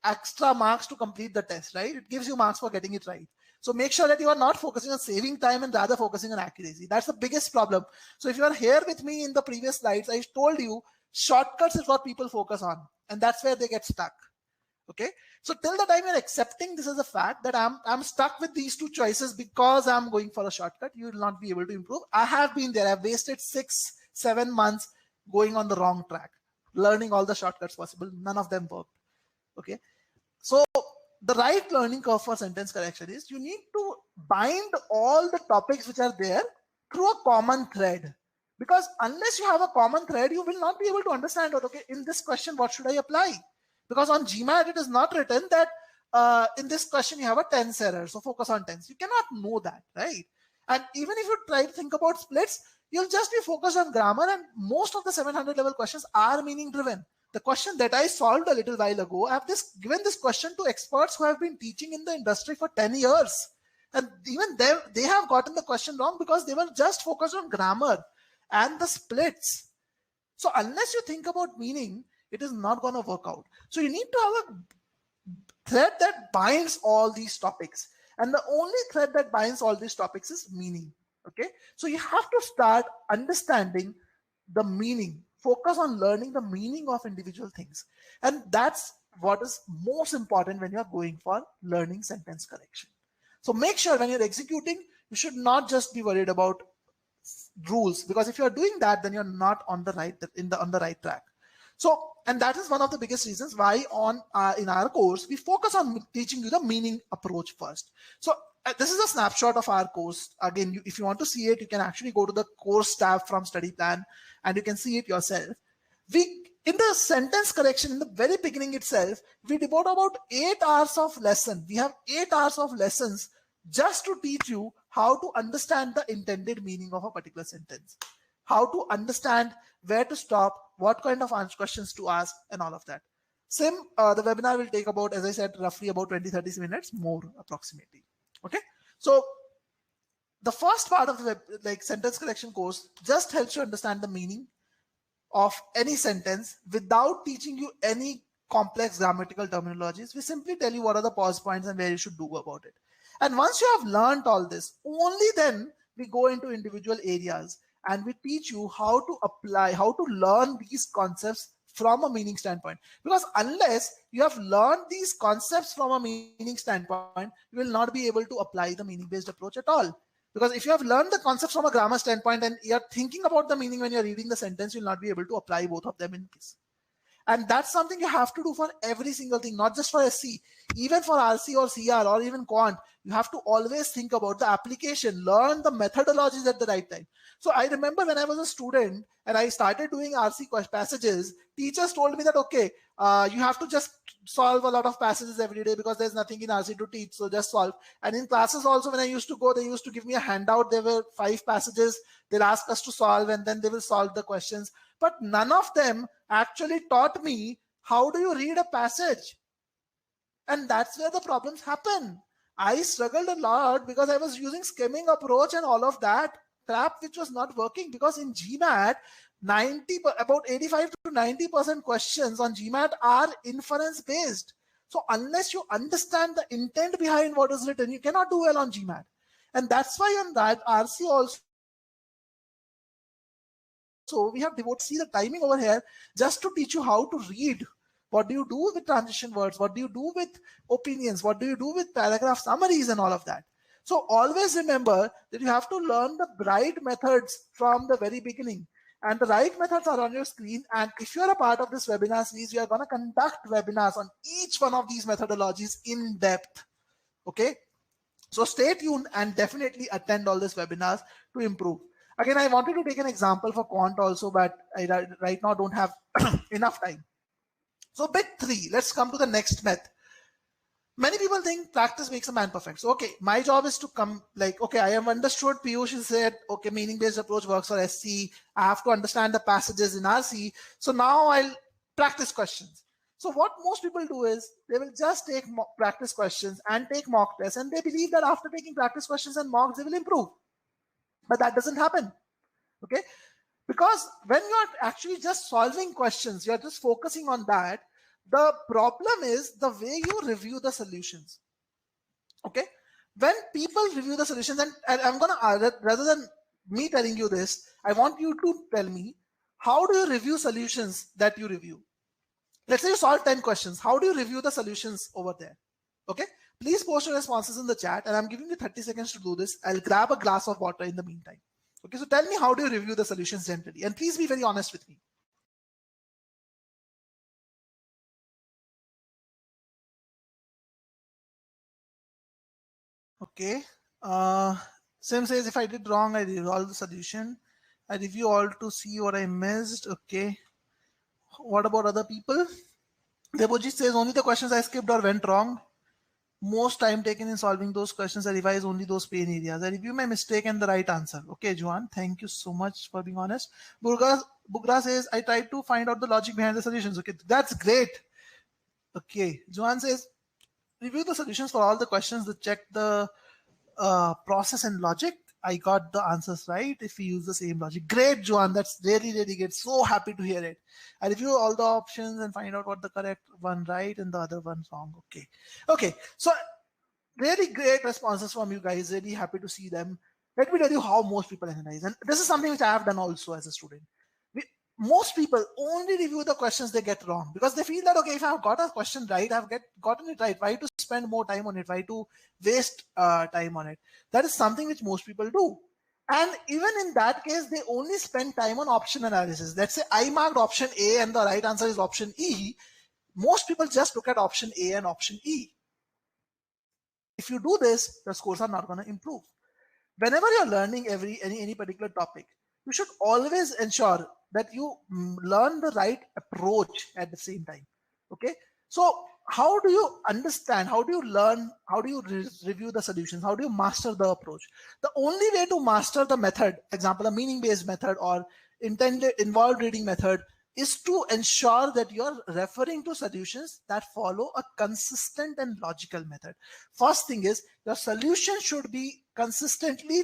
[SPEAKER 1] extra marks to complete the test, right? It gives you marks for getting it right. So make sure that you are not focusing on saving time and rather focusing on accuracy. That's the biggest problem. So if you are here with me in the previous slides, I told you shortcuts is what people focus on, and that's where they get stuck. Okay, so till the time you're accepting this as a fact that I'm stuck with these two choices because I'm going for a shortcut, you will not be able to improve. I have been there. I've wasted 6-7 months going on the wrong track, learning all the shortcuts possible. None of them worked. Okay, so the right learning curve for sentence correction is you need to bind all the topics which are there through a common thread. Because unless you have a common thread, you will not be able to understand, okay, in this question, what should I apply? Because on GMAT, it is not written that in this question, you have a tense error. So focus on tense. You cannot know that, right? And even if you try to think about splits, you'll just be focused on grammar. And most of the 700 level questions are meaning driven. The question that I solved a little while ago, I have given this question to experts who have been teaching in the industry for 10 years. And even they have gotten the question wrong because they were just focused on grammar and the splits. So unless you think about meaning, it is not going to work out. So you need to have a thread that binds all these topics. And the only thread that binds all these topics is meaning. Okay. So you have to start understanding the meaning. Focus on learning the meaning of individual things. And that's what is most important when you're going for learning sentence correction. So make sure when you're executing, you should not just be worried about rules, because if you're doing that, then you're not on the right track. So, and that is one of the biggest reasons why in our course, we focus on teaching you the meaning approach first. So this is a snapshot of our course. Again, if you want to see it, you can actually go to the course tab from study plan and you can see it yourself. In the sentence correction, in the very beginning itself, we devote about 8 hours of lesson. We have 8 hours of lessons just to teach you how to understand the intended meaning of a particular sentence, how to understand where to stop, what kind of questions to ask, and all of that. The webinar will take about, as I said, roughly about 20-30 minutes more approximately. Okay, so the first part of the sentence correction course just helps you understand the meaning of any sentence without teaching you any complex grammatical terminologies. We simply tell you what are the pause points and where you should do about it. And once you have learned all this, only then we go into individual areas and we teach you how to apply, how to learn these concepts from a meaning standpoint. Because unless you have learned these concepts from a meaning standpoint, you will not be able to apply the meaning-based approach at all. Because if you have learned the concepts from a grammar standpoint and you're thinking about the meaning when you're reading the sentence, you'll not be able to apply both of them in case. And that's something you have to do for every single thing, not just for SC, even for RC or CR or even Quant. You have to always think about the application, learn the methodologies at the right time. So I remember when I was a student and I started doing RC passages, teachers told me that, okay, you have to just solve a lot of passages every day because there's nothing in RC to teach. So just solve. And in classes also, when I used to go, they used to give me a handout. There were 5 passages. They'll ask us to solve and then they will solve the questions. But none of them actually taught me how do you read a passage. And that's where the problems happen. I struggled a lot because I was using skimming approach and all of that crap, which was not working, because in GMAT, about 85 to 90% questions on GMAT are inference based. So unless you understand the intent behind what is written, you cannot do well on GMAT. And that's why on that RC also, so we have devoted, see the timing over here, just to teach you how to read. What do you do with transition words? What do you do with opinions? What do you do with paragraph summaries and all of that? So always remember that you have to learn the right methods from the very beginning. And the right methods are on your screen. And if you're a part of this webinar series, we are going to conduct webinars on each one of these methodologies in depth. Okay? So stay tuned and definitely attend all these webinars to improve. Again, I wanted to take an example for quant also, but I right now don't have enough time. So bit 3, let's come to the next myth. Many people think practice makes a man perfect. So, okay, my job is to come like, okay, I have understood Piyush said, okay, meaning-based approach works for SC. I have to understand the passages in RC. So now I'll practice questions. So what most people do is they will just take practice questions and take mock tests, and they believe that after taking practice questions and mocks, they will improve. But that doesn't happen. Okay. Because when you're actually just solving questions, you're just focusing on that. The problem is the way you review the solutions. Okay. When people review the solutions, and I'm going to, rather than me telling you this, I want you to tell me, how do you review solutions that you review? Let's say you solve 10 questions. How do you review the solutions over there? Okay. Please post your responses in the chat, and I'm giving you 30 seconds to do this. I'll grab a glass of water in the meantime. Okay, so tell me, how do you review the solutions generally? And please be very honest with me. Okay. Sim says, if I did wrong, I resolve the solution. I review all to see what I missed. Okay. What about other people? Debojit says, only the questions I skipped or went wrong. Most time taken in solving those questions, I revise only those pain areas. I review my mistake and the right answer. Okay, Juan, thank you so much for being honest. Bugra says, I tried to find out the logic behind the solutions. Okay, that's great. Okay, Juan says, review the solutions for all the questions that check the process and logic. I got the answers right if we use the same logic. Great, Juan. That's really, really good. So happy to hear it. I review all the options and find out what the correct one right and the other one wrong. Okay. Okay. So really great responses from you guys. Really happy to see them. Let me tell you how most people analyze. And this is something which I have done also as a student. Most people only review the questions they get wrong because they feel that, okay, if I've got a question right, I've gotten it right. Why to spend more time on it? Why to waste time on it? That is something which most people do. And even in that case, they only spend time on option analysis. Let's say I marked option A and the right answer is option E. Most people just look at option A and option E. If you do this, the scores are not going to improve. Whenever you're learning any particular topic, you should always ensure that you learn the right approach at the same time. Okay. So how do you understand? How do you learn? How do you review the solutions? How do you master the approach? The only way to master the method, for example, a meaning-based method or involved reading method, is to ensure that you're referring to solutions that follow a consistent and logical method. First thing is, your solution should be consistently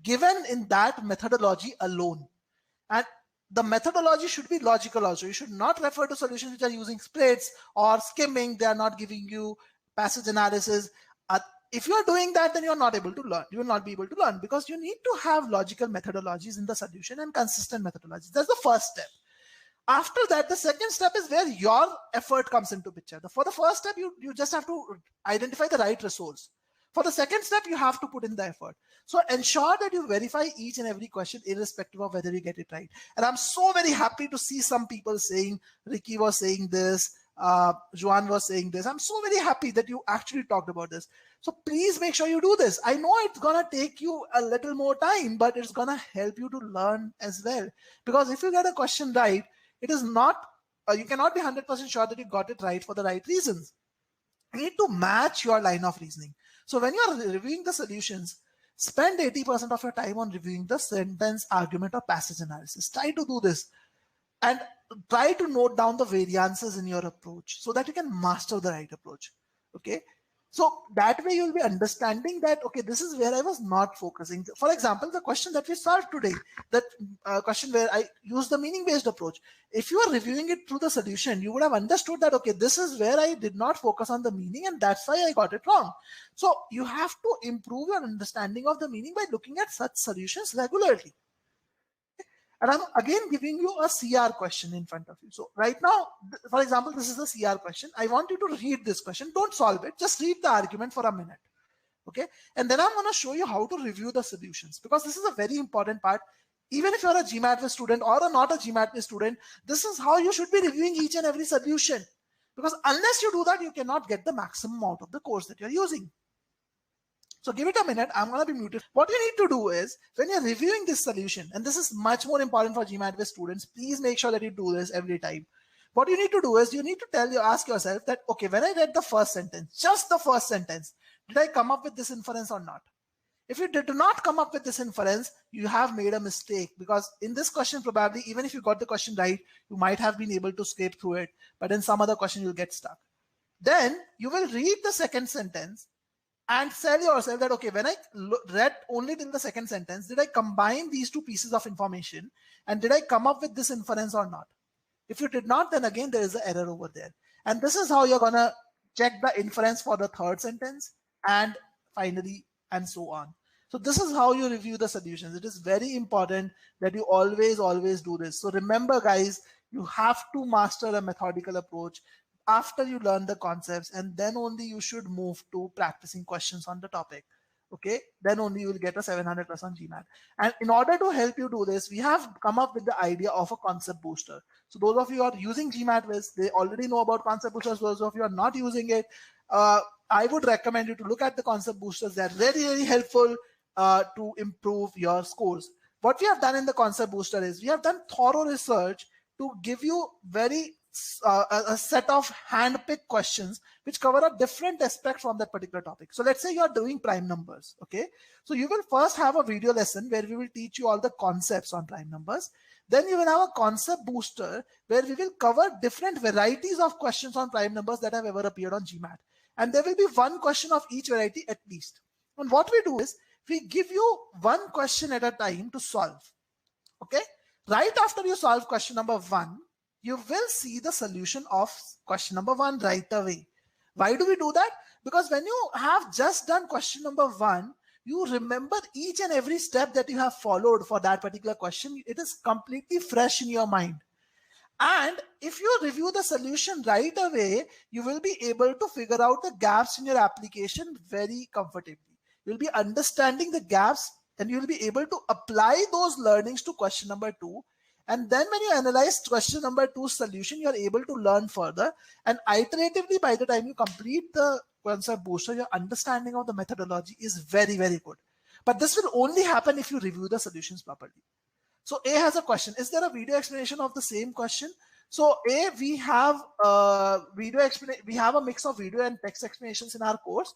[SPEAKER 1] given in that methodology alone. And the methodology should be logical also. You should not refer to solutions which are using splits or skimming. They are not giving you passage analysis. If you are doing that, then you're not able to learn. You will not be able to learn because you need to have logical methodologies in the solution and consistent methodologies. That's the first step. After that, the second step is where your effort comes into picture. For the first step, you just have to identify the right resource. For the second step, you have to put in the effort. So ensure that you verify each and every question irrespective of whether you get it right. And I'm so very happy to see some people saying, Ricky was saying this, Juan was saying this. I'm so very happy that you actually talked about this. So please make sure you do this. I know it's going to take you a little more time, but it's going to help you to learn as well. Because if you get a question right, it is not, you cannot be 100% sure that you got it right for the right reasons. You need to match your line of reasoning. So when you are reviewing the solutions, spend 80% of your time on reviewing the sentence, argument, or passage analysis. Try to do this and try to note down the variances in your approach so that you can master the right approach. Okay. So that way you'll be understanding that, okay, this is where I was not focusing. For example, the question that we solved today, that question where I used the meaning-based approach. If you are reviewing it through the solution, you would have understood that, okay, this is where I did not focus on the meaning and that's why I got it wrong. So you have to improve your understanding of the meaning by looking at such solutions regularly. And I'm again giving you a CR question in front of you. So right now, for example, this is the CR question. I want you to read this question. Don't solve it. Just read the argument for a minute. Okay. And then I'm going to show you how to review the solutions, because this is a very important part. Even if you're a GMAT student or not a GMAT student, this is how you should be reviewing each and every solution. Because unless you do that, you cannot get the maximum out of the course that you're using. So give it a minute. I'm going to be muted. What you need to do is, when you're reviewing this solution, and this is much more important for GMAT students, please make sure that you do this every time. What you need to do is, you need to ask yourself that, okay, when I read the first sentence, just the first sentence, did I come up with this inference or not? If you did not come up with this inference, you have made a mistake, because in this question, probably, even if you got the question right, you might have been able to scrape through it, but in some other question, you'll get stuck. Then you will read the second sentence and tell yourself that, okay, when I read only till the second sentence, did I combine these two pieces of information and did I come up with this inference or not? If you did not, then again, there is an error over there. And this is how you're going to check the inference for the third sentence and finally, and so on. So this is how you review the solutions. It is very important that you always do this. So remember, guys, you have to master a methodical approach after you learn the concepts, and then only you should move to practicing questions on the topic. Okay, then only you will get a 700 plus on GMAT. And in order to help you do this, we have come up with the idea of a concept booster. So those of you who are using GMAT, they already know about concept boosters. Those of you who are not using it, I would recommend you to look at the concept boosters. They're very helpful to improve your scores. What we have done in the concept booster is, we have done thorough research to give you a set of hand-picked questions which cover a different aspect from that particular topic. So let's say you are doing prime numbers. Okay, so you will first have a video lesson where we will teach you all the concepts on prime numbers. Then you will have a concept booster where we will cover different varieties of questions on prime numbers that have ever appeared on GMAT. And there will be one question of each variety at least. And what we do is, we give you one question at a time to solve. Okay, right after you solve question number 1, you will see the solution of question number 1 right away. Why do we do that? Because when you have just done question number 1, you remember each and every step that you have followed for that particular question. It is completely fresh in your mind. And if you review the solution right away, you will be able to figure out the gaps in your application very comfortably. You'll be understanding the gaps and you'll be able to apply those learnings to question number 2. And then when you analyze question number 2's solution, you're able to learn further. And iteratively, by the time you complete the concept booster, your understanding of the methodology is very good. But this will only happen if you review the solutions properly. So A has a question. Is there a video explanation of the same question? So A, we have we have a mix of video and text explanations in our course.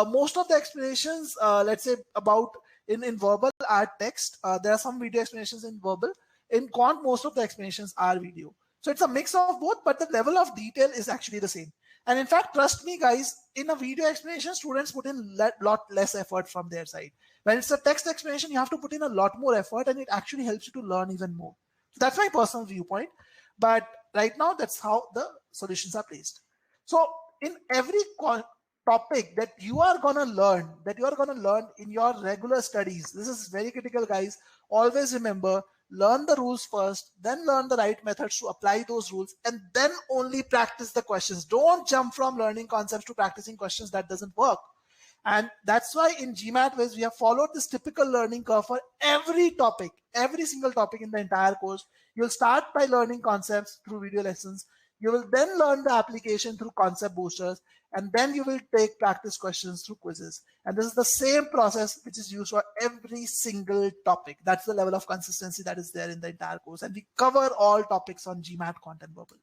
[SPEAKER 1] Most of the explanations, let's say about in verbal are text. There are some video explanations in verbal. In quant, most of the explanations are video. So it's a mix of both, but the level of detail is actually the same. And in fact, trust me, guys, in a video explanation, students put in a lot less effort from their side. When it's a text explanation, you have to put in a lot more effort, and it actually helps you to learn even more. So that's my personal viewpoint. But right now, that's how the solutions are placed. So in every topic that you are going to learn, in your regular studies, this is very critical, guys. Always remember, learn the rules first, then learn the right methods to apply those rules, and then only practice the questions. Don't jump from learning concepts to practicing questions. That doesn't work. And that's why in GMAT Wiz, we have followed this typical learning curve for every topic, every single topic in the entire course. You'll start by learning concepts through video lessons. You will then learn the application through concept boosters, and then you will take practice questions through quizzes. And this is the same process which is used for every single topic. That's the level of consistency that is there in the entire course. And we cover all topics on GMAT content verbal.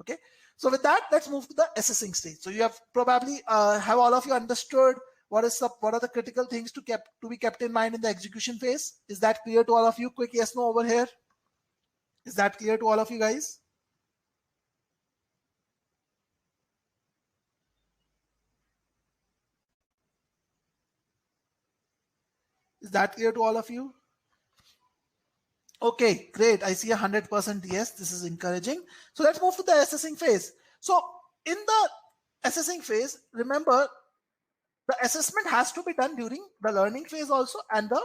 [SPEAKER 1] Okay. So with that, let's move to the assessing stage. So you have probably have all of you understood what are the critical things to be kept in mind in the execution phase? Is that clear to all of you? Quick yes, no over here. Is that clear to all of you guys? Is that clear to all of you? Okay, great. I see 100% yes. This is encouraging. So let's move to the assessing phase. So in the assessing phase, remember the assessment has to be done during the learning phase also and the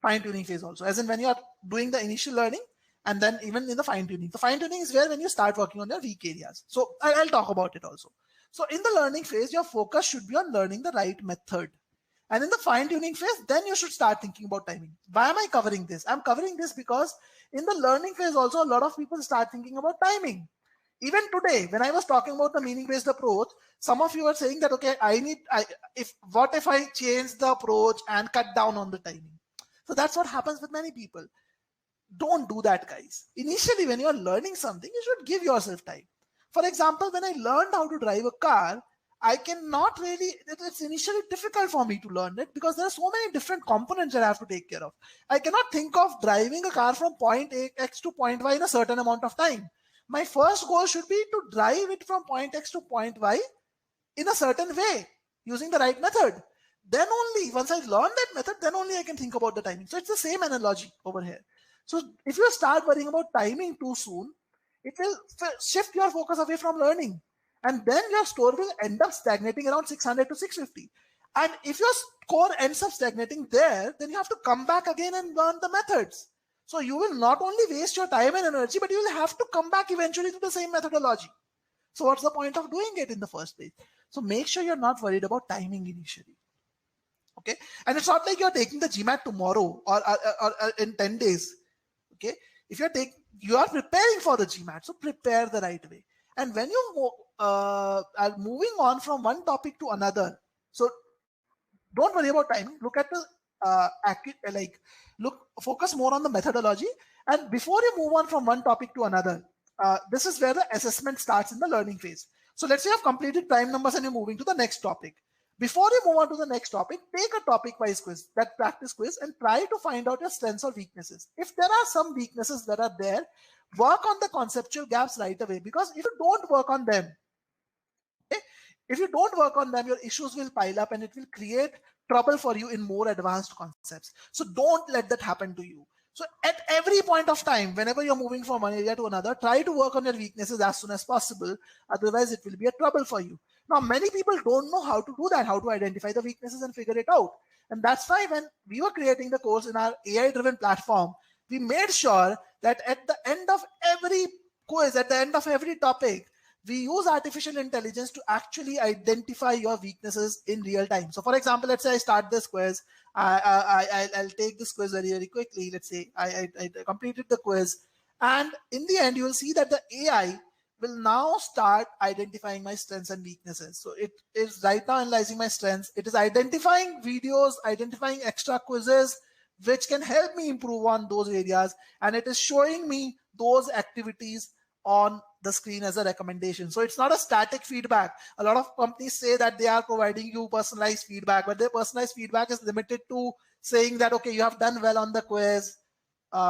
[SPEAKER 1] fine-tuning phase also. As in when you are doing the initial learning and then even in the fine-tuning. The fine-tuning is where when you start working on your weak areas. So I'll talk about it also. So in the learning phase, your focus should be on learning the right method. And in the fine-tuning phase, then you should start thinking about timing. Why am I covering this? I'm covering this because in the learning phase also, a lot of people start thinking about timing. Even today, when I was talking about the meaning-based approach, some of you are saying that, okay, what if I change the approach and cut down on the timing? So that's what happens with many people. Don't do that, guys. Initially, when you're learning something, you should give yourself time. For example, when I learned how to drive a car, I cannot really, it's initially difficult for me to learn it because there are so many different components that I have to take care of. I cannot think of driving a car from point X to point Y in a certain amount of time. My first goal should be to drive it from point X to point Y in a certain way using the right method. Then only once I learn that method, then only I can think about the timing. So it's the same analogy over here. So if you start worrying about timing too soon, it will shift your focus away from learning. And then your score will end up stagnating around 600 to 650. And if your score ends up stagnating there, then you have to come back again and learn the methods. So you will not only waste your time and energy, but you will have to come back eventually to the same methodology. So what's the point of doing it in the first place? So make sure you're not worried about timing initially. Okay. And it's not like you're taking the GMAT tomorrow or in 10 days. Okay. If you are preparing for the GMAT, so prepare the right way. And when you are moving on from one topic to another, so don't worry about timing. Look at the focus more on the methodology. And before you move on from one topic to another, this is where the assessment starts in the learning phase. So let's say you have completed prime numbers and you're moving to the next topic. Before you move on to the next topic, take a topic-wise quiz, that practice quiz, and try to find out your strengths or weaknesses. If there are some weaknesses that are there, work on the conceptual gaps right away. Because if you don't work on them, your issues will pile up and it will create trouble for you in more advanced concepts. So don't let that happen to you. So at every point of time, whenever you're moving from one area to another, try to work on your weaknesses as soon as possible. Otherwise, it will be a trouble for you. Now, many people don't know how to do that, how to identify the weaknesses and figure it out. And that's why when we were creating the course in our AI-driven platform, we made sure that at the end of every quiz, at the end of every topic, we use artificial intelligence to actually identify your weaknesses in real time. So for example, let's say I start this quiz. I'll take this quiz very, very quickly. Let's say I completed the quiz. And in the end, you will see that the AI will now start identifying my strengths and weaknesses. So it is right now analyzing my strengths. It is identifying videos, identifying extra quizzes, which can help me improve on those areas. And it is showing me those activities on the screen as a recommendation. So it's not a static feedback. A lot of companies say that they are providing you personalized feedback, but their personalized feedback is limited to saying that, okay, you have done well on the quiz,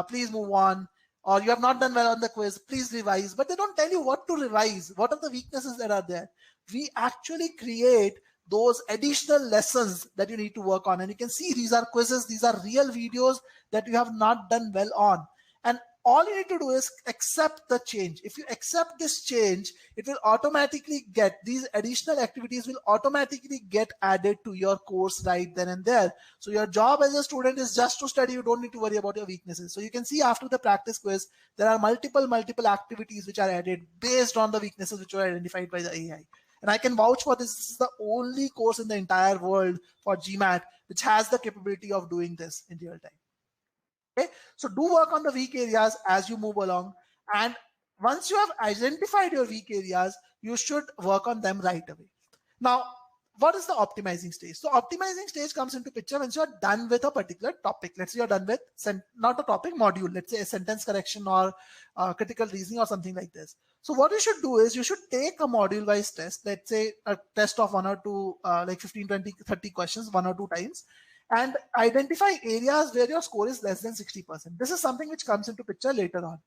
[SPEAKER 1] please move on. Or you have not done well on the quiz, please revise. But they don't tell you what to revise. What are the weaknesses that are there? We actually create those additional lessons that you need to work on. And you can see these are quizzes. These are real videos that you have not done well on. And all you need to do is accept the change. If you accept this change, it will automatically get, these additional activities will automatically get added to your course right then and there. So your job as a student is just to study. You don't need to worry about your weaknesses. So you can see after the practice quiz, there are multiple activities which are added based on the weaknesses which were identified by the AI. And I can vouch for this. This is the only course in the entire world for GMAT which has the capability of doing this in real time. Okay, so do work on the weak areas as you move along. And once you have identified your weak areas, you should work on them right away. Now, what is the optimizing stage? So optimizing stage comes into picture once you're done with a particular topic. Let's say you're done with not a topic, module, let's say a sentence correction or critical reasoning or something like this. So what you should do is you should take a module wise test, let's say a test of 1 or 2, like 15, 20, 30 questions, 1 or 2 times, and identify areas where your score is less than 60%. This is something which comes into picture later on.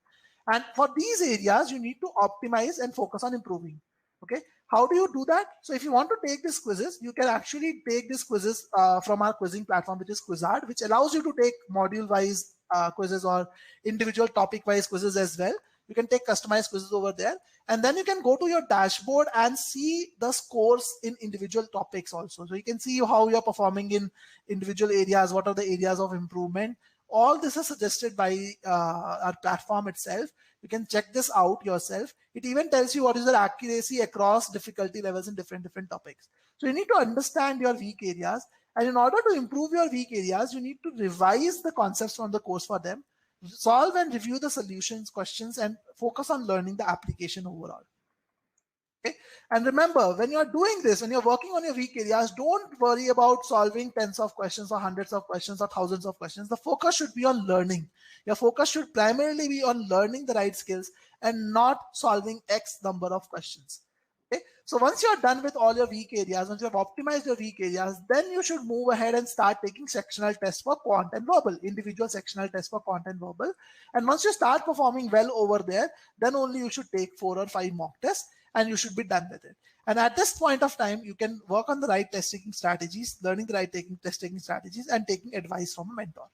[SPEAKER 1] And for these areas, you need to optimize and focus on improving. Okay. How do you do that? So if you want to take these quizzes, you can actually take these quizzes from our quizzing platform, which is Quizard, which allows you to take module-wise quizzes or individual topic-wise quizzes as well. You can take customized quizzes over there. And then you can go to your dashboard and see the scores in individual topics also. So you can see how you're performing in individual areas, what are the areas of improvement. All this is suggested by our platform itself. You can check this out yourself. It even tells you what is the accuracy across difficulty levels in different topics. So you need to understand your weak areas. And in order to improve your weak areas, you need to revise the concepts from the course for them, solve and review the solutions, questions, and focus on learning the application overall. Okay? And remember, when you're doing this, when you're working on your weak areas, don't worry about solving tens of questions or hundreds of questions or thousands of questions. The focus should be on learning. Your focus should primarily be on learning the right skills and not solving X number of questions. Okay? So once you're done with all your weak areas, once you've optimized your weak areas, then you should move ahead and start taking sectional tests for quant and verbal, individual sectional tests for quant and verbal. And once you start performing well over there, then only you should take 4 or 5 mock tests and you should be done with it. And at this point of time, you can work on the right test taking strategies, learning the right test taking strategies, and taking advice from a mentor.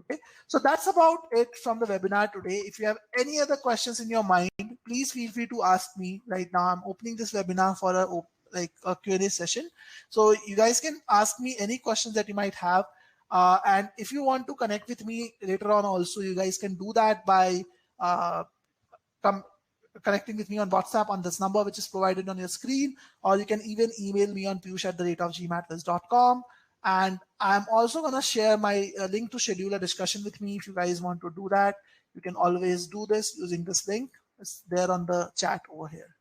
[SPEAKER 1] Okay, so that's about it from the webinar today. If you have any other questions in your mind, please feel free to ask me right now. I'm opening this webinar for a Q&A session. So you guys can ask me any questions that you might have. And if you want to connect with me later on also, you guys can do that by connecting with me on WhatsApp on this number, which is provided on your screen, or you can even email me on piyush@gmatviz.com. And I'm also going to share my link to schedule a discussion with me. If you guys want to do that, you can always do this using this link. It's there on the chat over here.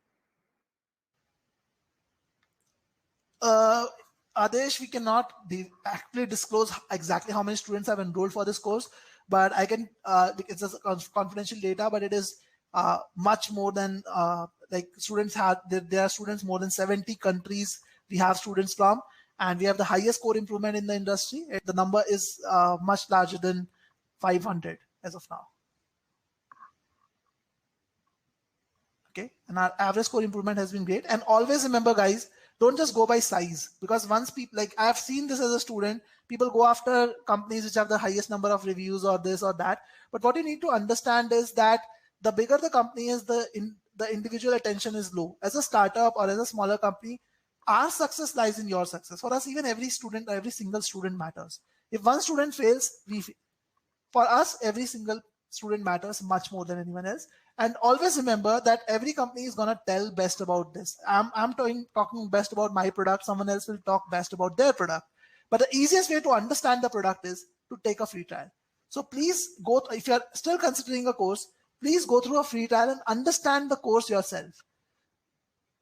[SPEAKER 1] Adesh, we cannot actually disclose exactly how many students have enrolled for this course, but I can, it's a confidential data, but it is much more than like students have, there are students more than 70 countries we have students from, and we have the highest score improvement in the industry. The number is much larger than 500 as of now. Okay, and our average score improvement has been great. And always remember, guys, don't just go by size, because once people, like I've seen this as a student, people go after companies which have the highest number of reviews or this or that. But what you need to understand is that the bigger the company is, the individual attention is low. As a startup or as a smaller company, our success lies in your success. For us, even every student, every single student matters. If one student fails, for us, every single student matters much more than anyone else. And always remember that every company is going to tell best about this. I'm talking best about my product. Someone else will talk best about their product. But the easiest way to understand the product is to take a free trial. So please go, if you're still considering a course, please go through a free trial and understand the course yourself.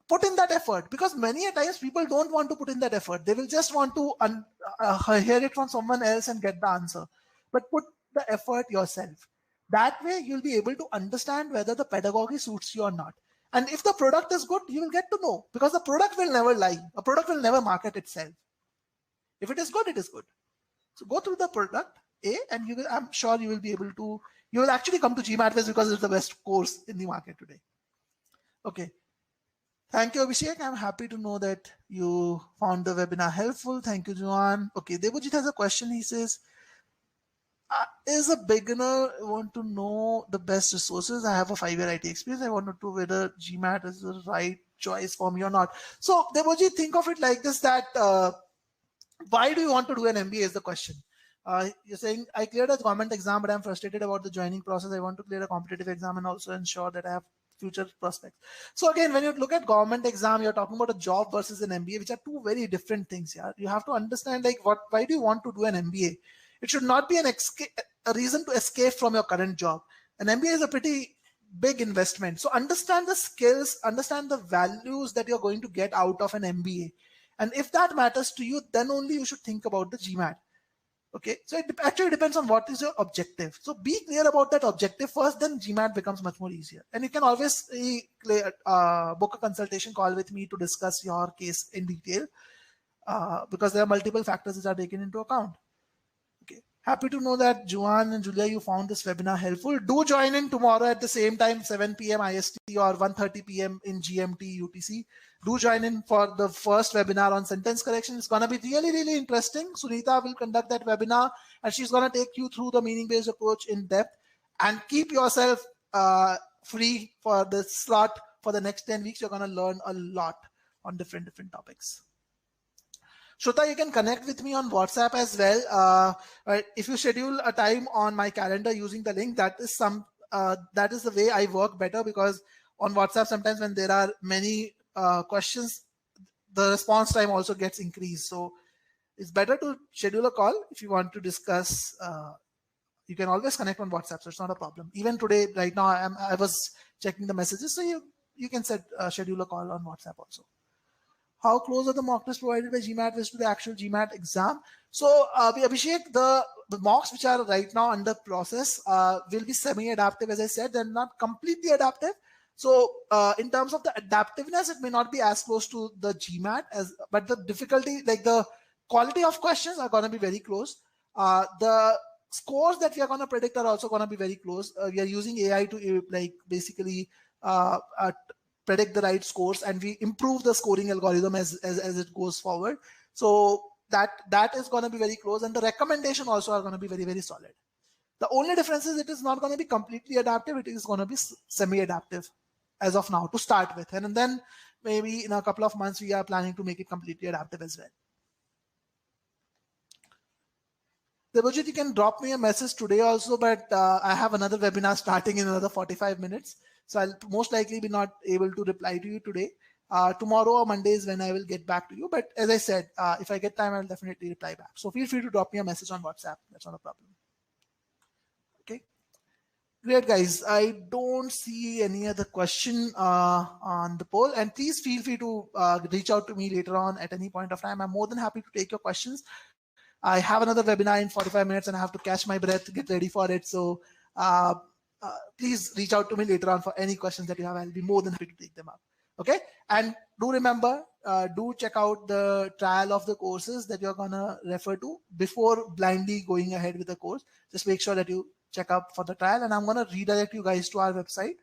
[SPEAKER 1] Put in that effort, because many a times people don't want to put in that effort. They will just want to hear it from someone else and get the answer. But put the effort yourself. That way you'll be able to understand whether the pedagogy suits you or not. And if the product is good, you will get to know, because the product will never lie. A product will never market itself. If it is good, it is good. So go through the product A, and you will, I'm sure you will be able to, you will actually come to GMATviz because it's the best course in the market today. Okay. Thank you, Abhishek. I'm happy to know that you found the webinar helpful. Thank you, Johan. Okay, Devojit has a question. He says, is a beginner want to know the best resources? I have a 5-year IT experience. I want to know whether GMAT is the right choice for me or not. So Devojit, think of it like this, that why do you want to do an MBA is the question. You're saying, I cleared a government exam, but I'm frustrated about the joining process. I want to clear a competitive exam and also ensure that I have future prospects. So again, when you look at government exam, you're talking about a job versus an MBA, which are two very different things. Yeah, you have to understand, like, why do you want to do an MBA? It should not be a reason to escape from your current job. An MBA is a pretty big investment. So understand the skills, understand the values that you're going to get out of an MBA. And if that matters to you, then only you should think about the GMAT. Okay, so it actually depends on what is your objective. So be clear about that objective first, then GMAT becomes much more easier. And you can always book a consultation call with me to discuss your case in detail, because there are multiple factors which are taken into account. Okay, Happy to know that Juan and Julia, you found this webinar helpful. Do join in tomorrow at the same time, 7 p.m. IST or 1:30 p.m. in GMT UTC. Do join in for the first webinar on sentence correction. It's going to be really, really interesting. Sunita will conduct that webinar and she's going to take you through the meaning-based approach in depth. And keep yourself free for the slot for the next 10 weeks. You're going to learn a lot on different topics. Shruta, you can connect with me on WhatsApp as well. If you schedule a time on my calendar using the link, that is the way I work better, because on WhatsApp sometimes when there are many questions, the response time also gets increased. So it's better to schedule a call if you want to discuss. You can always connect on WhatsApp, so it's not a problem. Even today, right now, I was checking the messages, so you can schedule a call on WhatsApp also. How close are the mock tests provided by GMAT to the actual GMAT exam? So Abhishek, the mocks which are right now under process will be semi-adaptive. As I said, they're not completely adaptive. So in terms of the adaptiveness, it may not be as close to the GMAT but the difficulty, like the quality of questions, are going to be very close. The scores that we are going to predict are also going to be very close. We are using AI to basically predict the right scores, and we improve the scoring algorithm as it goes forward. So that is going to be very close, and the recommendation also are going to be very, very solid. The only difference is it is not going to be completely adaptive. It is going to be semi-adaptive as of now to start with, and then maybe in a couple of months we are planning to make it completely adaptive as well. Debojit, you can drop me a message today also, but I have another webinar starting in another 45 minutes. So I'll most likely be not able to reply to you today. Tomorrow or Monday is when I will get back to you. But as I said, if I get time, I'll definitely reply back. So feel free to drop me a message on WhatsApp. That's not a problem. Okay. Great, guys. I don't see any other question on the poll. And please feel free to reach out to me later on at any point of time. I'm more than happy to take your questions. I have another webinar in 45 minutes and I have to catch my breath, get ready for it. So please reach out to me later on for any questions that you have. I'll be more than happy to take them up. Okay. And do remember, do check out the trial of the courses that you're going to refer to before blindly going ahead with the course. Just make sure that you check out for the trial, and I'm going to redirect you guys to our website.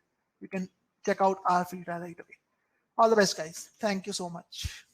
[SPEAKER 1] You can check out our free trial right away. All the best, guys. Thank you so much.